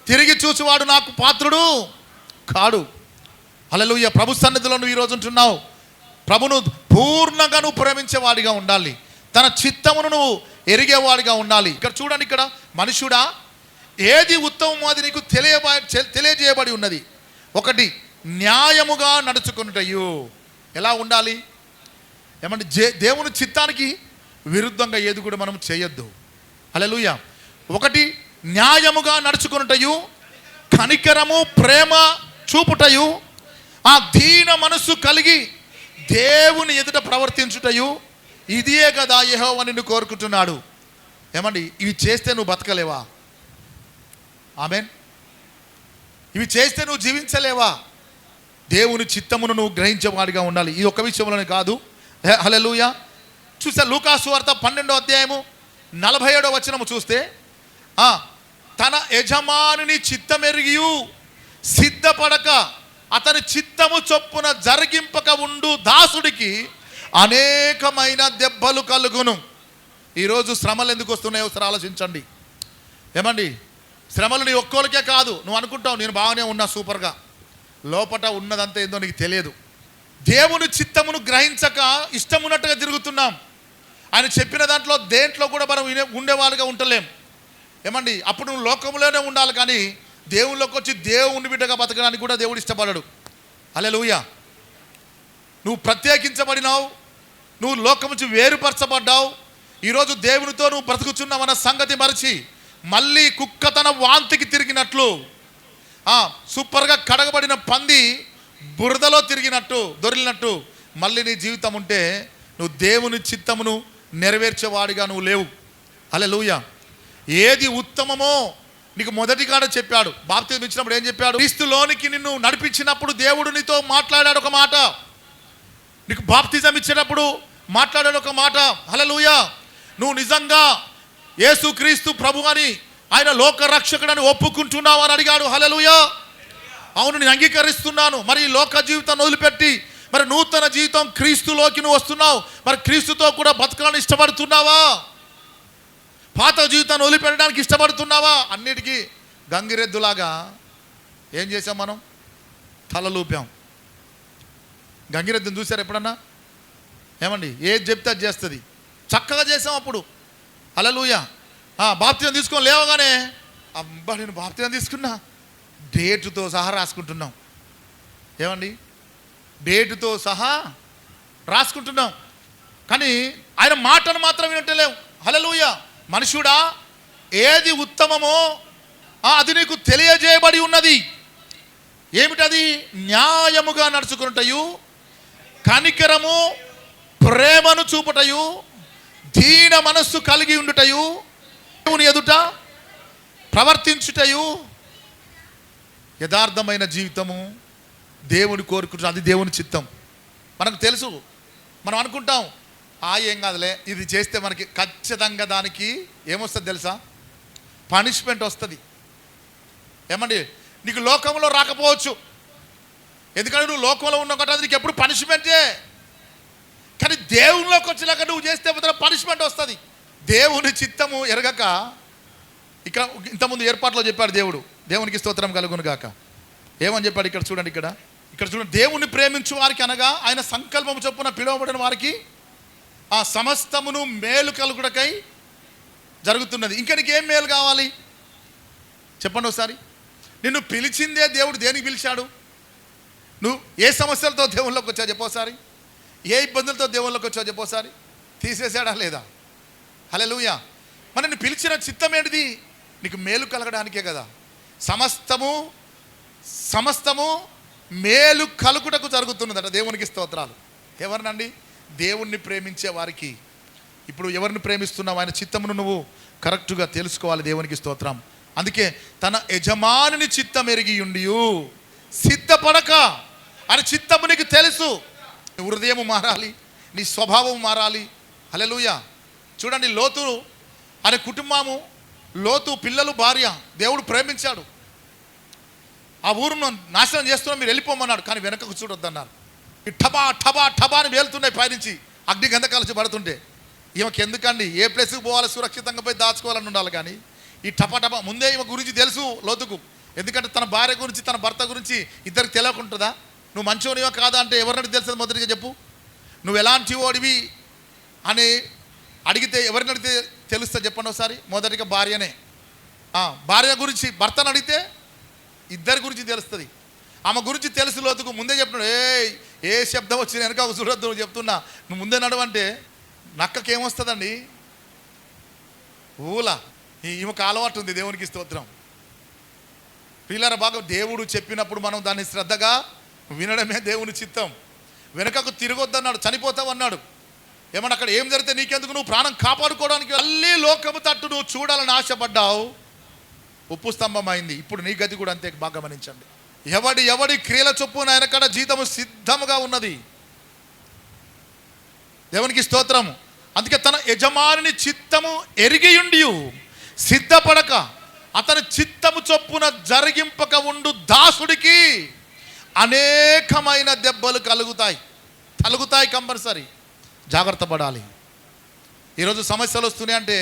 తిరిగి చూసివాడు నాకు పాత్రుడు కాడు. హల్లెలూయా. ప్రభు సన్నిధిలో నువ్వు ఈరోజు ఉంటున్నావు. ప్రభును పూర్ణంగా నువ్వు ప్రేమించేవాడిగా ఉండాలి, తన చిత్తమును నువ్వు ఎరిగేవాడిగా ఉండాలి. ఇక్కడ చూడండి, ఇక్కడ మనుషుడా ఏది ఉత్తమమో అది నీకు తెలియజేయబడి ఉన్నది. ఒకటి, న్యాయముగా నడుచుకున్నటయు. ఎలా ఉండాలి? ఏమంటే దేవుని చిత్తానికి విరుద్ధంగా ఏది కూడా మనం చేయొద్దు. హల్లెలూయా. ఒకటి, న్యాయముగా నడుచుకున్నటయు, కనికరము ప్రేమ చూపుటయు, ఆ దీన మనస్సు కలిగి దేవుని ఎదుట ప్రవర్తించుటయు, ఇదే కదా యెహోవా నిన్ను కోరుకుంటున్నాడు. ఏమండి ఇవి చేస్తే నువ్వు బతకలేవా? ఆమేన్. ఇవి చేస్తే నువ్వు జీవించలేవా? దేవుని చిత్తమును నువ్వు గ్రహించేవాడిగా ఉండాలి. ఈ ఒక్క విషయంలోనే కాదు. హల్లెలూయా. చూస్తే లూకా సువార్త 12వ అధ్యాయము 47వ వచనము చూస్తే, తన యజమానుని చిత్తమెరిగియు సిద్ధపడక అతని చిత్తము చొప్పున జరిగింపక ఉండు దాసుడికి అనేకమైన దెబ్బలు కలుగును. ఈరోజు శ్రమలు ఎందుకు వస్తున్నాయో ఒకసారి ఆలోచించండి. ఏమండి శ్రమలు నీ ఒక్కోలకే కాదు. నువ్వు అనుకుంటావు నేను బాగానే ఉన్నా సూపర్గా, లోపట ఉన్నదంతా ఏందో నీకు తెలియదు. దేవుని చిత్తమును గ్రహించక ఇష్టం ఉన్నట్టుగా తిరుగుతున్నాం. ఆయన చెప్పిన దాంట్లో దేంట్లో కూడా మనం ఉండేవాళ్ళుగా ఉండలేం. ఏమండి అప్పుడు నువ్వు లోకంలోనే ఉండాలి, కానీ దేవుళ్ళకి వచ్చి దేవుని బిడ్డగా బతకడానికి కూడా దేవుడు ఇష్టపడడు. హల్లెలూయా. నువ్వు ప్రత్యేకించబడినావు, నువ్వు లోకం నుంచి వేరుపరచబడ్డావు. ఈరోజు దేవునితో నువ్వు బ్రతుకుచున్నావన్న సంగతి మరచి మళ్ళీ కుక్క తన వాంతికి తిరిగినట్లు, సూపర్గా కడగబడిన పంది బురదలో తిరిగినట్టు దొరిలినట్టు మళ్ళీ నీ జీవితం ఉంటే నువ్వు దేవుని చిత్తమును నెరవేర్చేవాడిగా నువ్వు లేవు. హల్లెలూయా. ఏది ఉత్తమమో నీకు మొదటి కాడ చెప్పాడు. బాప్తిజం ఇచ్చినప్పుడు ఏం చెప్పాడు? క్రీస్తులోనికి నిన్ను నడిపించినప్పుడు దేవుడు నీతో మాట్లాడాడు ఒక మాట, నీకు బాప్తిజం ఇచ్చినప్పుడు మాట్లాడాడు ఒక మాట. హల్లెలూయా. నువ్వు నిజంగా యేసు క్రీస్తు ప్రభు అని ఆయన లోక రక్షకుడని ఒప్పుకుంటున్నావు అని అడిగాడు. హల్లెలూయా. అవును నేను అంగీకరిస్తున్నాను. మరి ఈ లోక జీవితాన్ని వదిలిపెట్టి మరి నూతన జీవితం క్రీస్తులోకి నువ్వు వస్తున్నావు. మరి క్రీస్తుతో కూడా బతకాలని ఇష్టపడుతున్నావా? పాత జీవితాన్ని వదిలిపెట్టడానికి ఇష్టపడుతున్నావా? అన్నిటికీ గంగిరెద్దులాగా ఏం చేసాం మనం? తలలూపాం. గంగిరెద్దుని చూసారు ఎప్పుడన్నా? ఏమండి ఏది చెప్తే అది చేస్తుంది. చక్కగా చేసాం. అప్పుడు హల్లెలూయా. బాప్తిజం తీసుకొని లేవగానే అబ్బా నేను బాప్తిజం తీసుకున్నా, డేటుతో సహా రాసుకుంటున్నాం. ఏమండి, డేటుతో సహా రాసుకుంటున్నాం. కానీ ఆయన మాటను మాత్రం వినట్లేవు. హల్లెలూయా. మనుషుడా, ఏది ఉత్తమమో అది నీకు తెలియజేయబడి ఉన్నది. ఏమిటది? న్యాయముగా నడుచుకున్నటయు, కనికరము ప్రేమను చూపుటయు, దీన మనస్సు కలిగి ఉండుటయు, దేవుని ఎదుట ప్రవర్తించుటయు, యథార్థమైన జీవితము దేవుని కోరుకుంటున్నాం. అది దేవుని చిత్తం. మనకు తెలుసు, మనం అనుకుంటాం ఏం కాదులే, ఇది చేస్తే మనకి ఖచ్చితంగా దానికి ఏమొస్తుంది తెలుసా? పనిష్మెంట్ వస్తుంది. ఏమండి, నీకు లోకంలో రాకపోవచ్చు, ఎందుకంటే నువ్వు లోకంలో ఉన్న ఒకటి అది నీకు ఎప్పుడు పనిష్మెంటే. కానీ దేవునిలోకి వచ్చినాక నువ్వు చేస్తే మాత్రం పనిష్మెంట్ వస్తుంది. దేవుని చిత్తము ఎరగక, ఇక్కడ ఇంతకుముందు ఏర్పాట్లో చెప్పాడు దేవుడు, దేవునికి స్తోత్రం కలుగును గాక. ఏమని చెప్పాడు ఇక్కడ చూడండి, ఇక్కడ చూడండి. దేవుని ప్రేమించు వారికి అనగా ఆయన సంకల్పము చొప్పున పిలువబడిన వారికి ఆ సమస్తమును మేలు కలుగుటకై జరుగుతున్నది. ఇంకా నీకేం మేలు కావాలి చెప్పండి ఒకసారి. నిన్ను పిలిచిందే దేవుడు దేనికి పిలిచాడు? నువ్వు ఏ సమస్యలతో దేవుళ్ళలోకి వచ్చావు చెప్పోసారి, ఏ ఇబ్బందులతో దేవుళ్ళలోకి వచ్చావు చెప్పోసారి. తీసేసాడా లేదా? హల్లెలూయా. మరి నిన్ను పిలిచిన చిత్తం ఏంటిది? నీకు మేలు కలగడానికే కదా. సమస్తము మేలు కలుగుటకు జరుగుతున్నదట. దేవునికి స్తోత్రాలు. ఎవరినండి? దేవుణ్ణి ప్రేమించే వారికి. ఇప్పుడు ఎవరిని ప్రేమిస్తున్నావు? ఆయన చిత్తమును నువ్వు కరెక్ట్గా తెలుసుకోవాలి. దేవునికి స్తోత్రం. అందుకే తన యజమానుని చిత్తం ఎరిగి ఉండి సిద్ధపడక, అని చిత్తము నీకు తెలుసు. నీ హృదయము మారాలి, నీ స్వభావం మారాలి. హల్లెలూయా. చూడండి, లోతు అనే కుటుంబము, లోతు పిల్లలు, భార్య దేవుడు ప్రేమించాడు. ఆ ఊరును నాశనం చేస్తున్నా, మీరు వెళ్ళిపోమన్నాడు. కానీ వెనకకు చూడొద్దన్నారు. ఈ టబా టబా టబా అని వేలుతున్నాయి పైనుంచి, అగ్ని గంధకాలు పడుతుంటే. ఈమెకి ఎందుకండి? ఏ ప్లేస్కి పోవాలి, సురక్షితంగా పోయి దాచుకోవాలని ఉండాలి. కానీ ఈ టపా టపా ముందే ఈమె గురించి తెలుసు లోతుకు. ఎందుకంటే తన భార్య గురించి, తన భర్త గురించి ఇద్దరికి తెలియకుంటుందా? నువ్వు మంచోనివా కాదా అంటే ఎవరినడికి తెలుస్తుంది? మొదటిగా చెప్పు. నువ్వు ఎలాంటి ఓడివి అని అడిగితే ఎవరిని అడిగితే తెలుస్తా చెప్పండి ఒకసారి. మొదటిగా భార్యనే. భార్య గురించి భర్తను అడిగితే ఇద్దరి గురించి తెలుస్తుంది. ఆమె గురించి తెలుసు లోతుకు. ముందే చెప్తున్నాడు, ఏ శబ్దం వచ్చిన వెనక చూడొద్దు, నువ్వు చెప్తున్నా, నువ్వు ముందే నడవంటే నక్కకేమొస్తుందండి? ఊలా. ఈమెకు అలవాటు ఉంది. దేవునికి స్తోత్రం. పిల్లల బాగా దేవుడు చెప్పినప్పుడు మనం దాన్ని శ్రద్ధగా వినడమే దేవుని చిత్తం. వెనకకు తిరగొద్దన్నాడు, చనిపోతావు అన్నాడు. ఏమన్నా అక్కడ ఏం జరిగితే నీకెందుకు? నువ్వు ప్రాణం కాపాడుకోవడానికి మళ్ళీ లోకము తట్టు నువ్వు చూడాలని ఆశపడ్డావు, ఉప్పు స్తంభం అయింది. ఇప్పుడు నీ గతి కూడా అంతే. బాగా గమనించండి. ఎవడి క్రియల చొప్పున ఆయన కాడ జీతము సిద్ధముగా ఉన్నది. దేవునికి స్తోత్రము. అందుకే తన యజమాని చిత్తము ఎరిగియుండి సిద్ధపడక, అతని చిత్తము చొప్పున జరిగింపక ఉండు దాసుడికి అనేకమైన దెబ్బలు కలుగుతాయి కంపల్సరీ. జాగ్రత్త పడాలి. ఈరోజు సమస్యలు వస్తున్నాయి అంటే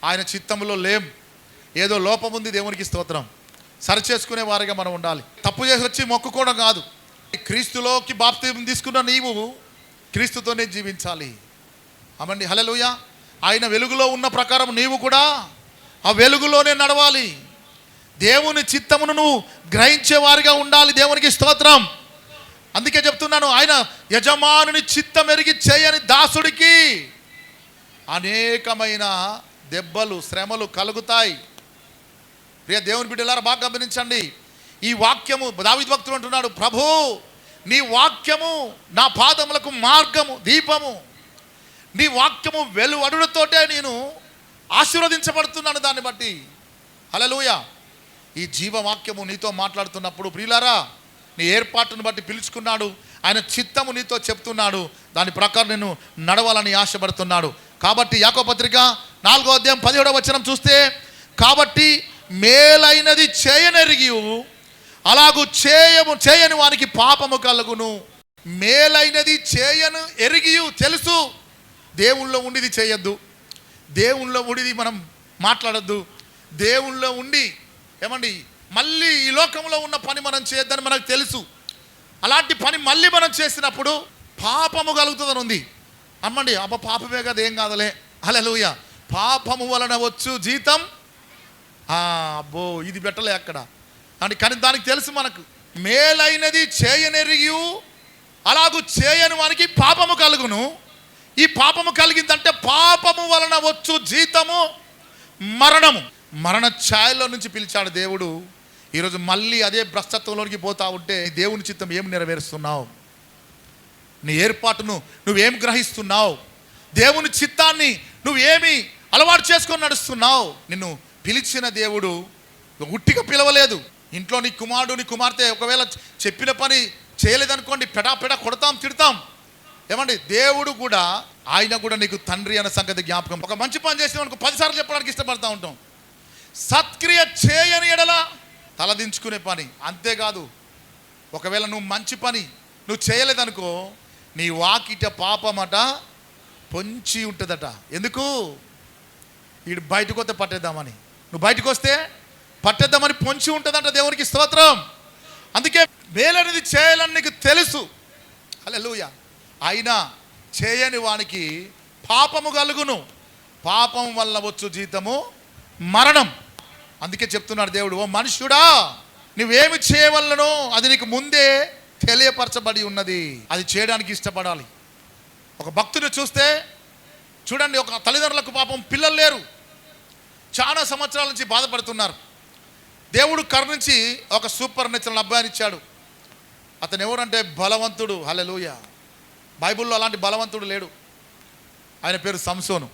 ఆయన చిత్తములో లేం, ఏదో లోపం ఉంది. దేవునికి స్తోత్రం. సరిచేసుకునే వారిగా మనం ఉండాలి. తప్పు చేసి వచ్చి మొక్కుకోవడం కాదు. క్రీస్తులోకి బాప్తిజం తీసుకున్న నీవు క్రీస్తుతోనే జీవించాలి. అమండి, హల్లెలూయా. ఆయన వెలుగులో ఉన్న ప్రకారం నీవు కూడా ఆ వెలుగులోనే నడవాలి. దేవుని చిత్తమును నువ్వు గ్రహించే వారిగా ఉండాలి. దేవునికి స్తోత్రం. అందుకే చెప్తున్నాను, ఆయన యజమానుని చిత్తం ఎరిగి చేయని దాసుడికి అనేకమైన దెబ్బలు, శ్రమలు కలుగుతాయి. ప్రియ దేవుని బిడ్డలారా బాగా గమనించండి. ఈ వాక్యము దావీదు భక్తుడు అంటున్నాడు, ప్రభు నీ వాక్యము నా పాదములకు మార్గము, దీపము. నీ వాక్యము వెలువడుతోటే నేను ఆశీర్వదించబడుతున్నాను. దాన్ని బట్టి హల్లెలూయా. ఈ జీవవాక్యము నీతో మాట్లాడుతున్నప్పుడు ప్రియులారా, నీ ఏర్పాటును బట్టి పిలుచుకున్నాడు. ఆయన చిత్తము నీతో చెప్తున్నాడు. దాని ప్రకారం నేను నడవాలని ఆశపడుతున్నాడు. కాబట్టి యాకోబు పత్రిక 4వ అధ్యాయం 17వ వచనం చూస్తే, కాబట్టి మేలైనది చేయనెరిగి అలాగూ చేయని వానికి పాపము కలుగును. మేలైనది చేయను ఎరిగి తెలుసు. దేవుళ్ళో ఉండిది చేయొద్దు, దేవుళ్ళో ఉండిది మనం మాట్లాడద్దు. దేవుళ్ళో ఉండి ఏమండి మళ్ళీ ఈ లోకంలో ఉన్న పని మనం చేయొద్దని మనకు తెలుసు. అలాంటి పని మళ్ళీ మనం చేసినప్పుడు పాపము కలుగుతుందని ఉంది. అమ్మండి, పాపమే కదా, ఏం కాదులే. హల్లెలూయా. పాపము వలన వచ్చు జీతం. అబ్బో, ఇది పెట్టలే అక్కడ అని. కానీ దానికి తెలుసు మనకు, మేలైనది చేయనెరిగి అలాగూ చేయని వానికి పాపము కలుగును. ఈ పాపము కలిగిందంటే పాపము వలన వచ్చు జీతము మరణము. మరణ ఛాయలో నుంచి పిలిచాడు దేవుడు. ఈరోజు మళ్ళీ అదే భ్రష్టత్వంలోనికి పోతా ఉంటే దేవుని చిత్తం ఏం నెరవేరుస్తున్నావు? నీ ఏర్పాటును నువ్వేం గ్రహిస్తున్నావు? దేవుని చిత్తాన్ని నువ్వేమి అలవాటు చేసుకొని నడుస్తున్నావు? నిన్ను పిలిచిన దేవుడు ఉట్టిగా పిలవలేదు. ఇంట్లో నీ కుమారుడు నీ కుమార్తె ఒకవేళ చెప్పిన పని చేయలేదనుకోండి, పెడా కొడతాం, తిడతాం. ఏమండి, దేవుడు కూడా, ఆయన కూడా నీకు తండ్రి అన్న సంగతి జ్ఞాపకం. ఒక మంచి పని చేసిన అనుకో 10 సార్లు చెప్పడానికి ఇష్టపడతా ఉంటాం. సత్క్రియ చేయని ఎడల తలదించుకునే పని. అంతేకాదు, ఒకవేళ నువ్వు మంచి పని నువ్వు చేయలేదనుకో, నీ వాకిట పాపమట పొంచి ఉంటుందట. ఎందుకు? వీడు బయటకు వస్తే పట్టేద్దామని, నువ్వు బయటకు వస్తే పట్టేద్దామని పొంచి ఉంటుందంట. దేవునికి స్తోత్రం. అందుకే మేలనేది చేయాలని నీకు తెలుసు. హల్లెలూయా. అయినా చేయని వానికి పాపము కలుగును. పాపం వల్ల వచ్చు జీతము మరణం. అందుకే చెప్తున్నాడు దేవుడు, ఓ మనుష్యుడా, నువ్వేమి చేయవలనో అది నీకు ముందే తెలియపరచబడి ఉన్నది. అది చేయడానికి ఇష్టపడాలి. ఒక భక్తుని చూస్తే చూడండి, ఒక తల్లిదండ్రులకు పాపం పిల్లలు లేరు, చాలా సంవత్సరాల నుంచి బాధపడుతున్నారు. దేవుడు కరుణించి ఒక సూపర్ నేచురల్ అబ్బాయిని ఇచ్చాడు. అతను ఎవరంటే బలవంతుడు. హల్లెలూయా. బైబిల్లో అలాంటి బలవంతుడు లేడు. ఆయన పేరు సంసోను.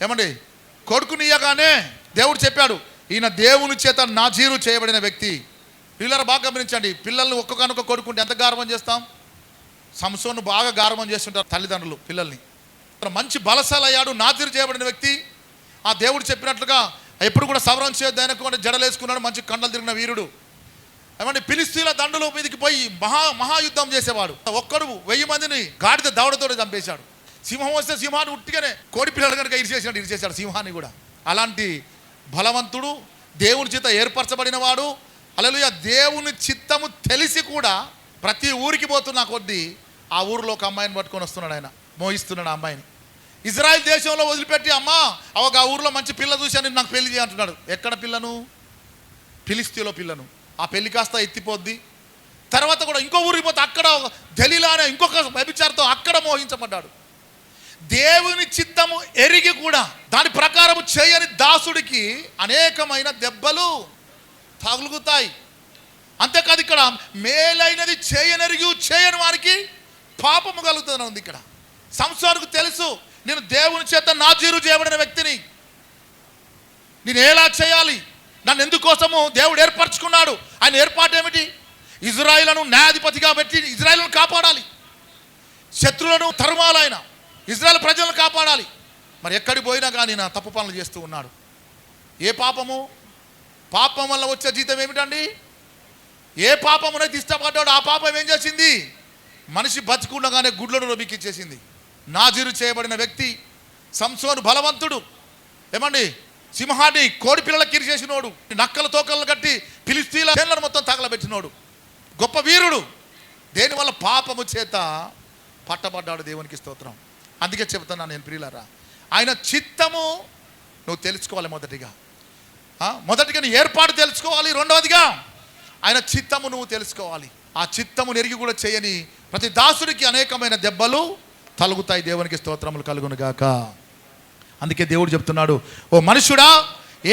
ఏమండి, కొడుకునియగానే దేవుడు చెప్పాడు, ఈయన దేవుని చేత నాజీరు చేయబడిన వ్యక్తి. పిల్లలు బాగా గమనించండి, పిల్లల్ని ఒక్కొక్కనొక్క కొడుకుంటే ఎంత గార్వం చేస్తాం. సంసోను బాగా గార్వం చేస్తుంటారు తల్లిదండ్రులు పిల్లల్ని. మంచి బలశాలయ్యాడు, నాజీరు చేయబడిన వ్యక్తి. ఆ దేవుడు చెప్పినట్లుగా ఎప్పుడు కూడా సవరం చేయొద్దు, ఆయనకు జడలేసుకున్నాడు, మంచి కండలు తిరిగిన వీరుడు. ఏమంటే, ఫిలిస్తీన్ల దండుల మీదకి పోయి మహాయుద్ధం చేసేవాడు. ఒక్కడు 1000 మందిని గాడిద దవడతో చంపేశాడు. సింహం వస్తే సింహాన్ని ఉట్టిగానే కోడి పిల్లలు కనుక ఇరిచేశాడు సింహాన్ని కూడా. అలాంటి బలవంతుడు, దేవుని చేత ఏర్పరచబడిన వాడు. హల్లెలూయా. దేవుని చిత్తము తెలిసి కూడా ప్రతి ఊరికి పోతున్న కొద్దీ ఆ ఊరిలో ఒక అమ్మాయిని పట్టుకొని వస్తున్నాడు. ఆయన మోహిస్తున్నాడు ఆ అమ్మాయిని. ఇజ్రాయెల్ దేశంలో వదిలిపెట్టి, అమ్మా ఆ ఊరిలో మంచి పిల్ల చూశాను, నాకు పెళ్లి చేయంటున్నాడు. ఎక్కడ పిల్లను? ఫిలిస్తీన్లో పిల్లను. ఆ పెళ్లి కాస్త ఎత్తిపోద్ది. తర్వాత కూడా ఇంకో ఊరికి పోతే అక్కడ దలీలా అనే ఇంకొక వ్యభిచారితో అక్కడ మోహించబడ్డాడు. దేవుని చిత్తము ఎరిగి కూడా దాని ప్రకారం చేయని దాసుడికి అనేకమైన దెబ్బలు తగులుతాయి. అంతేకాదు, ఇక్కడ మేలైనది చేయనెరిగి చేయని వారికి పాపము కలుగుతుంది ఉంది. ఇక్కడ సంసారకు తెలుసు, నేను దేవుని చేత నాజీరు చేయబడిన వ్యక్తిని, నేను ఎలా చేయాలి, నన్ను ఎందుకోసము దేవుడు ఏర్పరచుకున్నాడు. ఆయన ఏర్పాటు ఏమిటి? ఇజ్రాయిలను న్యాయాధిపతిగా పెట్టి ఇజ్రాయిలను కాపాడాలి, శత్రువులను తరుమాలి, ఆయన ఇజ్రాయెల్ ప్రజలను కాపాడాలి. మరి ఎక్కడికి పోయినా కానీ నా తప్పు పనులు చేస్తూ ఉన్నాడు. ఏ పాపము? పాపం వల్ల వచ్చే జీతం ఏమిటండి? ఏ పాపమునైతే ఇష్టపడ్డాడు ఆ పాపం ఏం చేసింది? మనిషి బతుకుండగానే గుడ్లను రొబికిచ్చేసింది. నాజీరు చేయబడిన వ్యక్తి సంసోను బలవంతుడు. ఏమండి, సింహాన్ని కోడి పిల్లలకు కిరిచేసినోడు, నక్కల తోకలను కట్టి ఫిలిస్తీన్ల చేనులను మొత్తం తగలబెట్టినోడు, గొప్ప వీరుడు. దేనివల్ల? పాపము చేత పట్టబడ్డాడు. దేవునికి స్తోత్రం. అందుకే చెబుతున్నాను నేను ప్రియులారా, ఆయన చిత్తము నువ్వు తెలుసుకోవాలి. మొదటిగా నీ ఏర్పాటు తెలుసుకోవాలి. రెండవదిగా ఆయన చిత్తము నువ్వు తెలుసుకోవాలి. ఆ చిత్తము నెరిగి కూడా చేయని ప్రతి దాసుడికి అనేకమైన దెబ్బలు తలుగుతాయి. దేవునికి స్తోత్రములు కలుగును గాక. అందుకే దేవుడు చెప్తున్నాడు, ఓ మనుషుడా,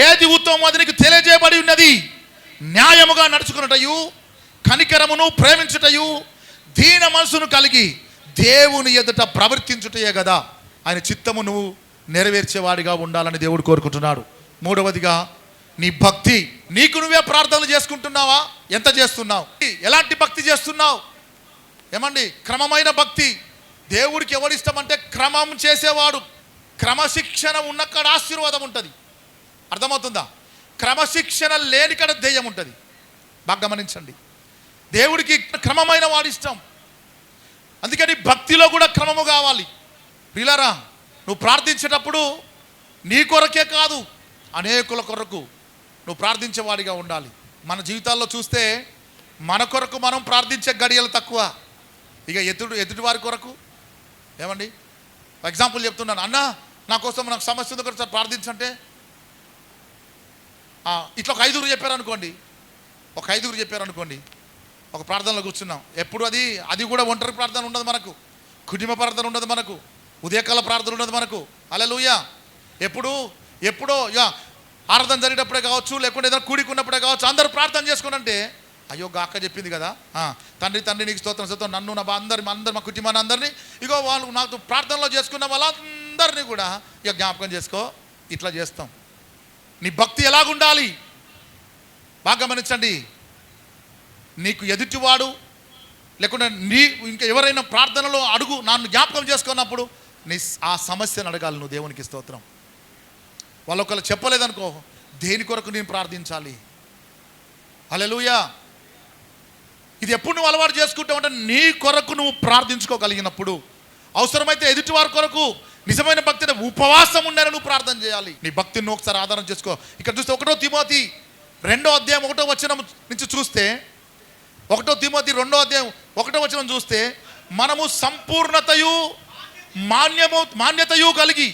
ఏది ఉత్తమం అది నీకు తెలియజేయబడి ఉన్నది. న్యాయముగా నడుచుకున్నటయు, కనికరమును ప్రేమించుటయు, దీన మనసును కలిగి దేవుని ఎదుట ప్రవర్తించుటయే కదా ఆయన చిత్తము నువ్వు నెరవేర్చేవాడిగా ఉండాలని దేవుడు కోరుకుంటున్నాడు. మూడవదిగా నీ భక్తి. నీకు నువ్వే ప్రార్థనలు చేసుకుంటున్నావా? ఎంత చేస్తున్నావు? ఎలాంటి భక్తి చేస్తున్నావు? ఏమండి, క్రమమైన భక్తి. దేవుడికి ఎవరిష్టం అంటే క్రమం చేసేవాడు. క్రమశిక్షణ ఉన్నక్కడ ఆశీర్వాదం ఉంటుంది. అర్థమవుతుందా? క్రమశిక్షణ లేనికడ దెయ్యం ఉంటుంది. బాగా గమనించండి. దేవుడికి క్రమమైన వాడి ఇష్టం. అందుకని భక్తిలో కూడా క్రమము కావాలి. ప్రియులారా, నువ్వు ప్రార్థించేటప్పుడు నీ కొరకే కాదు, అనేకుల కొరకు నువ్వు ప్రార్థించేవాడిగా ఉండాలి. మన జీవితాల్లో చూస్తే మన కొరకు మనం ప్రార్థించే గడియలు తక్కువ, ఇక ఎదుటి వారి కొరకు. ఏమండి, ఎగ్జాంపుల్ చెప్తున్నాను. అన్న నా కోసం నాకు సమస్య ఉంది ఒకసారి ప్రార్థించంటే ఇట్లా ఒక 5 చెప్పారనుకోండి, ఒక ప్రార్థనలో కూర్చున్నాం. ఎప్పుడు అది కూడా ఒంటరి ప్రార్థన ఉండదు మనకు, కుటుంబ ప్రార్థన ఉండదు మనకు, ఉదయకాల ప్రార్థన ఉండదు మనకు. హల్లెలూయా. ఎప్పుడో ఆరాధన జరిగేటప్పుడే కావచ్చు, లేకుంటే ఏదైనా కూడికున్నప్పుడే కావచ్చు, అందరూ ప్రార్థన చేసుకోనంటే అయ్యో అక్క చెప్పింది కదా, తండ్రి నీకు స్తోత్రం, నన్ను నా అందరి మా కుటుంబాన్ని అందరినీ ఇగో వాళ్ళు నాకు ప్రార్థనలో చేసుకున్న వాళ్ళందరినీ కూడా ఇక జ్ఞాపకం చేసుకో. ఇట్లా చేస్తాం. నీ భక్తి ఎలాగుండాలి బాగా గమనించండి. నీకు ఎదుటివాడు లేకుండా ఇంకా ఎవరైనా ప్రార్థనలో అడుగు నన్ను జ్ఞాపకం చేసుకున్నప్పుడు ఆ సమస్యను అడగాలి నువ్వు దేవునికి స్తోత్రం. వాళ్ళు ఒకళ్ళు చెప్పలేదనుకో, దేని కొరకు నేను ప్రార్థించాలి? హల్లెలూయా. ఇది ఎప్పుడు నువ్వు అలవాటు చేసుకుంటావు అంటే నీ కొరకు నువ్వు ప్రార్థించుకోగలిగినప్పుడు, అవసరమైతే ఎదుటివారి కొరకు నిజమైన భక్తిని ఉపవాసం ఉండేలా నువ్వు ప్రార్థన చేయాలి. నీ భక్తిని నువ్వు ఒకసారి ఆధారం చేసుకో. ఇక్కడ చూస్తే 1 తిమోతి 2వ అధ్యాయం 1వ వచనం నుంచి చూస్తే, 1 తిమోతి 2వ అధ్యాయం 1వ వచనం చూస్తే, మనము సంపూర్ణతయు మాన్యతయు కలిగి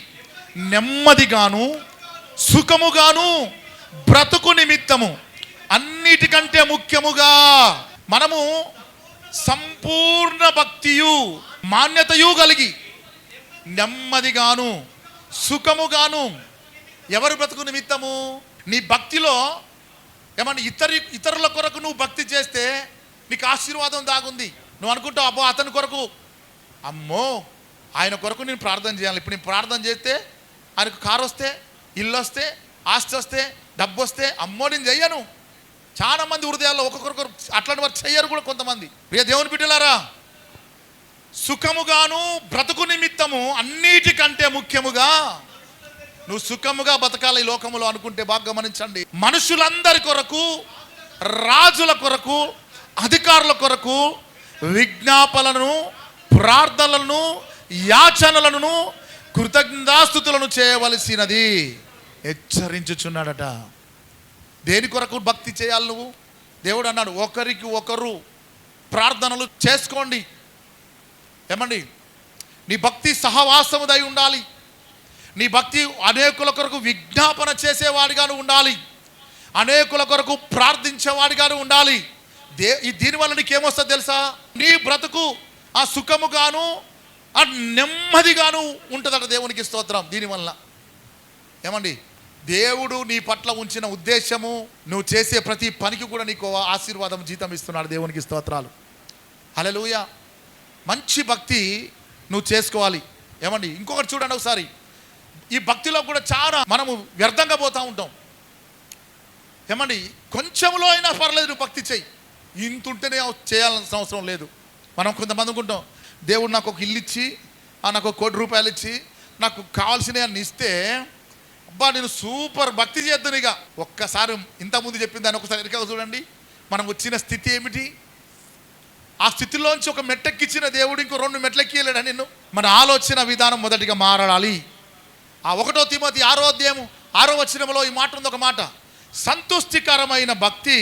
నెమ్మదిగాను సుఖముగాను బ్రతుకు నిమిత్తము అన్నిటికంటే ముఖ్యముగా మనము సంపూర్ణ భక్తియు మాన్యతయు కలిగి నెమ్మదిగాను సుఖముగాను. ఎవరు బ్రతుకు నిమిత్తము? నీ భక్తిలో ఏమన్నా ఇతరుల కొరకు నువ్వు భక్తి చేస్తే నీకు ఆశీర్వాదం దాగుంది. నువ్వు అనుకుంటావు అబ్బో అతని కొరకు, అమ్మో ఆయన కొరకు నేను ప్రార్థన చేయాలి. ఇప్పుడు నేను ప్రార్థన చేస్తే ఆయనకు కారు వస్తే, ఇల్లు వస్తే, ఆస్తి వస్తే, డబ్బు వస్తే, అమ్మో నేను చెయ్యను. చాలా మంది హృదయాల్లో ఒక్కొక్కరు అట్లాంటి వారు చెయ్యరు కూడా కొంతమంది. ప్రియ దేవుని బిడ్డలారా, సుఖముగాను బ్రతుకు నిమిత్తము అన్నిటికంటే ముఖ్యముగా నువ్వు సుఖముగా బతకాలి ఈ లోకములో అనుకుంటే బాగా గమనించండి. మనుషులందరి కొరకు, రాజుల కొరకు, అధికారుల కొరకు విజ్ఞాపనలను, ప్రార్థనలను, యాచనలను, కృతజ్ఞతాస్తుతులను చేయవలసినది హెచ్చరించుచున్నాడట. దేని కొరకు భక్తి చేయాలి నువ్వు? దేవుడు అన్నాడు ఒకరికి ఒకరు ప్రార్థనలు చేసుకోండి. ఏమండి, నీ భక్తి సహవాసముదై ఉండాలి. నీ భక్తి అనేకుల కొరకు విజ్ఞాపన చేసేవాడిగాను ఉండాలి, అనేకుల కొరకు ప్రార్థించేవాడిగాను ఉండాలి. దీనివల్ల నీకేమొస్తుంది తెలుసా? నీ బ్రతుకు ఆ సుఖముగాను ఆ నెమ్మదిగాను ఉంటుందట. దేవునికి స్తోత్రం. దీనివల్ల ఏమండి, దేవుడు నీ పట్ల ఉంచిన ఉద్దేశము, నువ్వు చేసే ప్రతి పనికి కూడా నీకు ఆశీర్వాదం, జీతం ఇస్తున్నాడు. దేవునికి స్తోత్రాలు. హల్లెలూయా. మంచి భక్తి నువ్వు చేసుకోవాలి. ఏమండి, ఇంకొకటి చూడండి ఒకసారి. ఈ భక్తిలో కూడా చాలా మనము వ్యర్థంగా పోతూ ఉంటాం. ఏమండి, కొంచెంలో అయినా పర్లేదు నువ్వు భక్తి చెయ్యి, ఇంతుంటేనే చేయాల్సిన అవసరం లేదు. మనం కొంతమంది అనుకుంటాం దేవుడు నాకు ఒక ఇల్లు ఇచ్చి, నాకు ఒక 1 కోటి రూపాయలు ఇచ్చి, నాకు కావాల్సినవి అన్ని ఇస్తే అబ్బా నేను సూపర్ భక్తి చేద్దాను. ఇక ఒక్కసారి ఇంతకుముందు చెప్పింది దాన్ని ఒకసారి ఎరికగా చూడండి. మనం వచ్చిన స్థితి ఏమిటి? ఆ స్థితిలోంచి ఒక మెట్టెక్కిచ్చిన దేవుడు ఇంకో 2 మెట్లెక్కియలేడా నిన్ను? మన ఆలోచన విధానం మొదటిగా మారాలి. ఆ 1 తిమోతి 6వ అధ్యాయం 6వ వచనంలో ఈ మాట ఉంది, ఒక మాట. సంతుష్టికరమైన భక్తి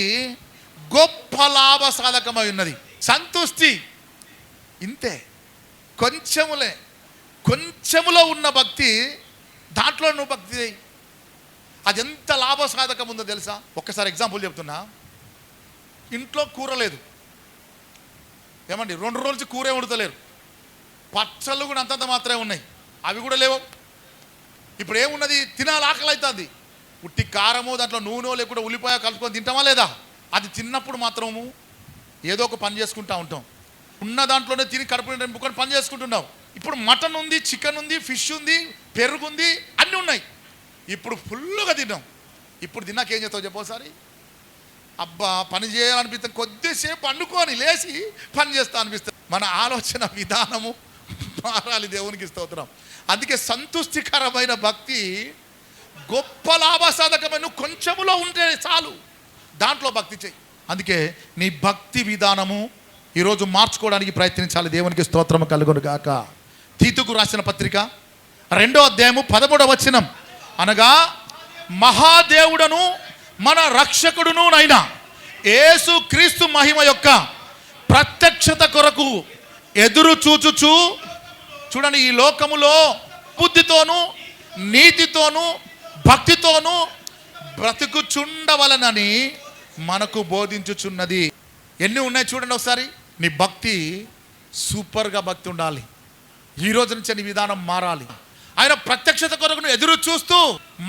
గొప్ప లాభ సాధకమై ఉన్నది. సంతుష్టి ఇంతే, కొంచెములో ఉన్న భక్తి, దాంట్లో నువ్వు భక్తి చేయి. అది ఎంత లాభ సాధకం ఉందో తెలుసా? ఒక్కసారి ఎగ్జాంపుల్ చెప్తున్నా. ఇంట్లో కూర లేదు, ఏమండి 2 రోజులు కూరే వండుతలేరు, పచ్చళ్ళు కూడా అంతంత మాత్రమే ఉన్నాయి, అవి కూడా లేవు. ఇప్పుడు ఏమున్నది? తినాలి, ఆకలి అవుతుంది. ఉట్టి కారము, దాంట్లో నూనె లేకుండా ఉల్లిపాయ కలుపుకొని తింటామా లేదా? అది తిన్నప్పుడు మాత్రము ఏదో ఒక పని చేసుకుంటూ ఉంటాం. ఉన్న దాంట్లోనే తిని కడుపు నింపుకొని పని చేసుకుంటున్నావు. ఇప్పుడు మటన్ ఉంది, చికెన్ ఉంది, ఫిష్ ఉంది, పెరుగు ఉంది, అన్నీ ఉన్నాయి. ఇప్పుడు ఫుల్గా తిన్నాం. ఇప్పుడు తిన్నాక ఏం చేస్తావు చెప్పోసారి? అబ్బా పని చేయాలనిపిస్తే కొద్దిసేపు అనుకొని లేచి పని చేస్తా అనిపిస్తుంది. మన ఆలోచన విధానము మారాలి. దేవునికి స్తోత్రం. అందుకే సంతుష్టికరమైన భక్తి గొప్ప లాభసాధకమైన, కొంచెములో ఉంటే చాలు, దాంట్లో భక్తి చెయ్యి. అందుకే నీ భక్తి విధానము ఈరోజు మార్చుకోవడానికి ప్రయత్నించాలి. దేవునికి స్తోత్రము కలుగును గాక. తీతుకు రాసిన పత్రిక 2వ అధ్యాయము 13వ వచనం, అనగా మహాదేవుడను మన రక్షకుడును నైనా యేసు క్రీస్తు మహిమ యొక్క ప్రత్యక్షత కొరకు ఎదురు చూచుచు, చూడండి, ఈ లోకములో బుద్ధితోనూ నీతితోనూ భక్తితోనూ బ్రతుకుచుండవలనని మనకు బోధించుచున్నది. ఎన్ని ఉన్నాయి చూడండి ఒకసారి. నీ భక్తి సూపర్గా భక్తి ఉండాలి. ఈ రోజు నుంచి నీ విధానం మారాలి. ఆయన ప్రత్యక్షత కొరకు నువ్వు ఎదురు చూస్తూ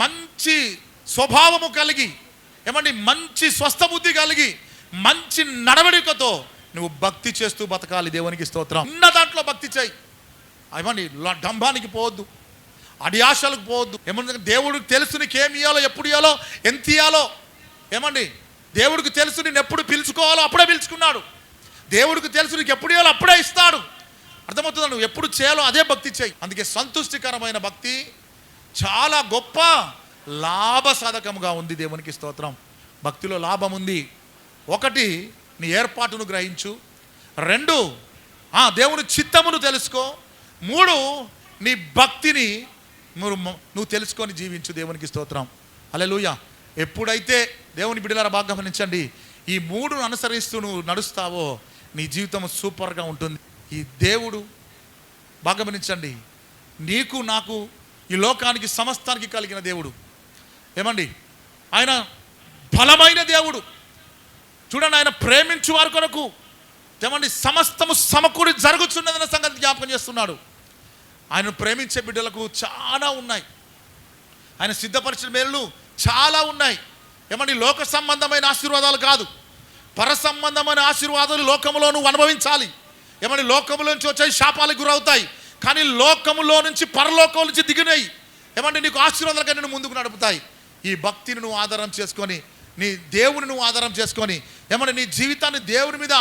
మంచి స్వభావము కలిగి, ఏమండి, మంచి స్వస్థ బుద్ధి కలిగి, మంచి నడవడికతో నువ్వు భక్తి చేస్తూ బతకాలి. దేవునికి స్తోత్రం. ఉన్న దాంట్లో భక్తి చేయి. ఏమండి, డంబానికి పోవద్దు, అడియాశలకు పోవద్దు. ఏమన్నా దేవుడికి తెలుసు నీకేమి ఇవ్వాలో, ఎప్పుడు ఇవ్వాలో, ఎంత ఇవ్వాలో. ఏమండి, దేవుడికి తెలుసు నేను ఎప్పుడు పిలుచుకోవాలో అప్పుడే పిలుచుకున్నాడు. దేవుడికి తెలుసు నీకు ఎప్పుడు ఇవ్వాలో అప్పుడే ఇస్తాడు. అర్థమవుతుందా? నువ్వు ఎప్పుడు చేయాలో అదే భక్తి చేయి. అందుకే సంతుష్టికరమైన భక్తి చాలా గొప్ప లాభసాధకముగా ఉంది. దేవునికి స్తోత్రం. భక్తిలో లాభం ఉంది. ఒకటి, నీ ఏర్పాటును గ్రహించు. రెండు, దేవుని చిత్తమును తెలుసుకో. మూడు, నీ భక్తిని నువ్వు తెలుసుకొని జీవించు. దేవునికి స్తోత్రం. హల్లెలూయా. ఎప్పుడైతే దేవుని బిడ్డలారా బాగా గమనించండి, ఈ మూడును అనుసరిస్తూ నువ్వు నడుస్తావో నీ జీవితం సూపర్గా ఉంటుంది. ఈ దేవుడు బాగా గమనించండి, నీకు నాకు ఈ లోకానికి సమస్తానికి కలిగిన దేవుడు. ఏమండి, ఆయన బలమైన దేవుడు. చూడండి, ఆయన ప్రేమించు వారి కొరకు ఏమండి సమస్తము సమకూడి జరుగుతున్నదన్న సంగతి జ్ఞాపకం చేస్తున్నాడు. ఆయన ప్రేమించే బిడ్డలకు చాలా ఉన్నాయి. ఆయన సిద్ధపరిచిన మేలు చాలా ఉన్నాయి. ఏమండి, లోక సంబంధమైన ఆశీర్వాదాలు కాదు, పర సంబంధమైన ఆశీర్వాదాలు లోకములో నువ్వు అనుభవించాలి. ఏమండి, లోకములో నుంచి వచ్చే శాపాలకు గురవుతాయి, కానీ లోకములో నుంచి పరలోకం నుంచి దిగినాయి. ఏమంటే నీకు ఆశీర్వాదాలుగా నేను ముందుకు నడుపుతాయి. ఈ భక్తిని నువ్వు ఆధారం చేసుకొని, నీ దేవుని నువ్వు ఆధారం చేసుకొని, ఏమంటే నీ జీవితాన్ని దేవుని మీద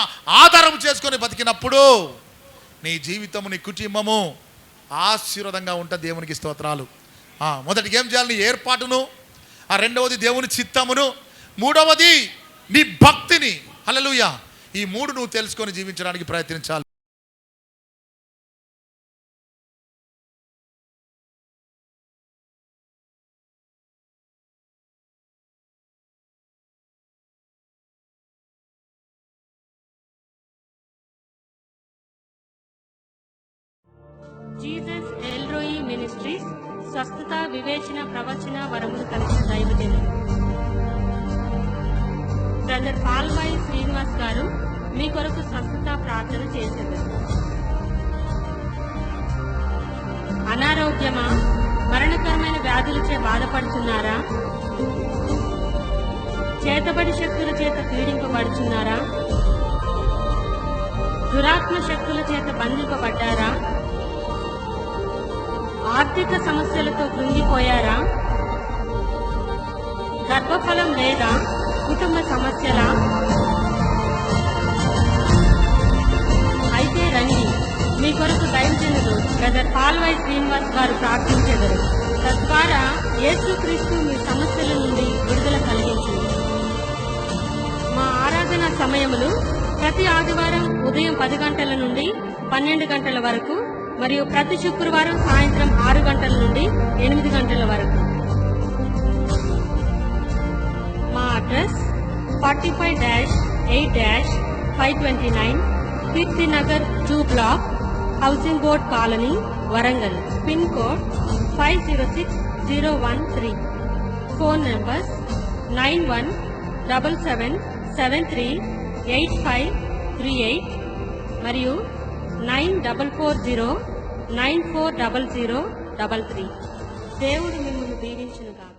ఆధారం చేసుకొని బతికినప్పుడు నీ జీవితము, నీ కుటుంబము ఆశీర్వాదంగా ఉంటుంది. దేవునికి స్తోత్రాలు. మొదటికి ఏం చేయాలి? నీ ఏర్పాటును. రెండవది దేవుని చిత్తమును. మూడవది నీ భక్తిని. హల్లెలూయా. ఈ మూడు నువ్వు తెలుసుకొని జీవించడానికి ప్రయత్నించాలి. జీసస్ ఎల్రోయి మినిస్ట్రీస్ స్వస్థత, వివేచన, ప్రవచన వరములు కలిగిన దైవజనులు బ్రదర్ పాల్వాయి శ్రీనివాస్ గారు మీ కొరకు స్వస్థత ప్రార్థన చేశారు. అనారోగ్యమా, మరణకరమైన వ్యాధులచే బాధపడుతున్నారా? చేతబడి శక్తుల చేత పీడింపబడుచున్నారా? దురాత్మ శక్తుల చేత బంధింపబడ్డారా? ఆర్థిక సమస్యలతో కృంగిపోయారా? గర్భఫలం లేదా? కుటుంబ సమస్యలా? అయితే రండి, మీ కొరకు దైవజనులు బ్రదర్ పాల్వాయి శ్రీనివాస్ గారు ప్రార్థించెదరు. తద్వారా యేసుక్రీస్తు మీ సమస్యల నుండి విడుదల కలిగించింది. మా ఆరాధన సమయములు ప్రతి ఆదివారం ఉదయం 10 గంటల నుండి 12 గంటల వరకు మరియు ప్రతి శుక్రవారం సాయంత్రం 6 గంటల నుండి 8 గంటల వరకు. మా address 45-8-529 Keerthinagar 2 block, housing board colony, Warangal. Pin code 506013. Phone numbers 9177738538 మరియు 9440940033. దేవుడు మిమ్మల్ని దీవించునుగాక.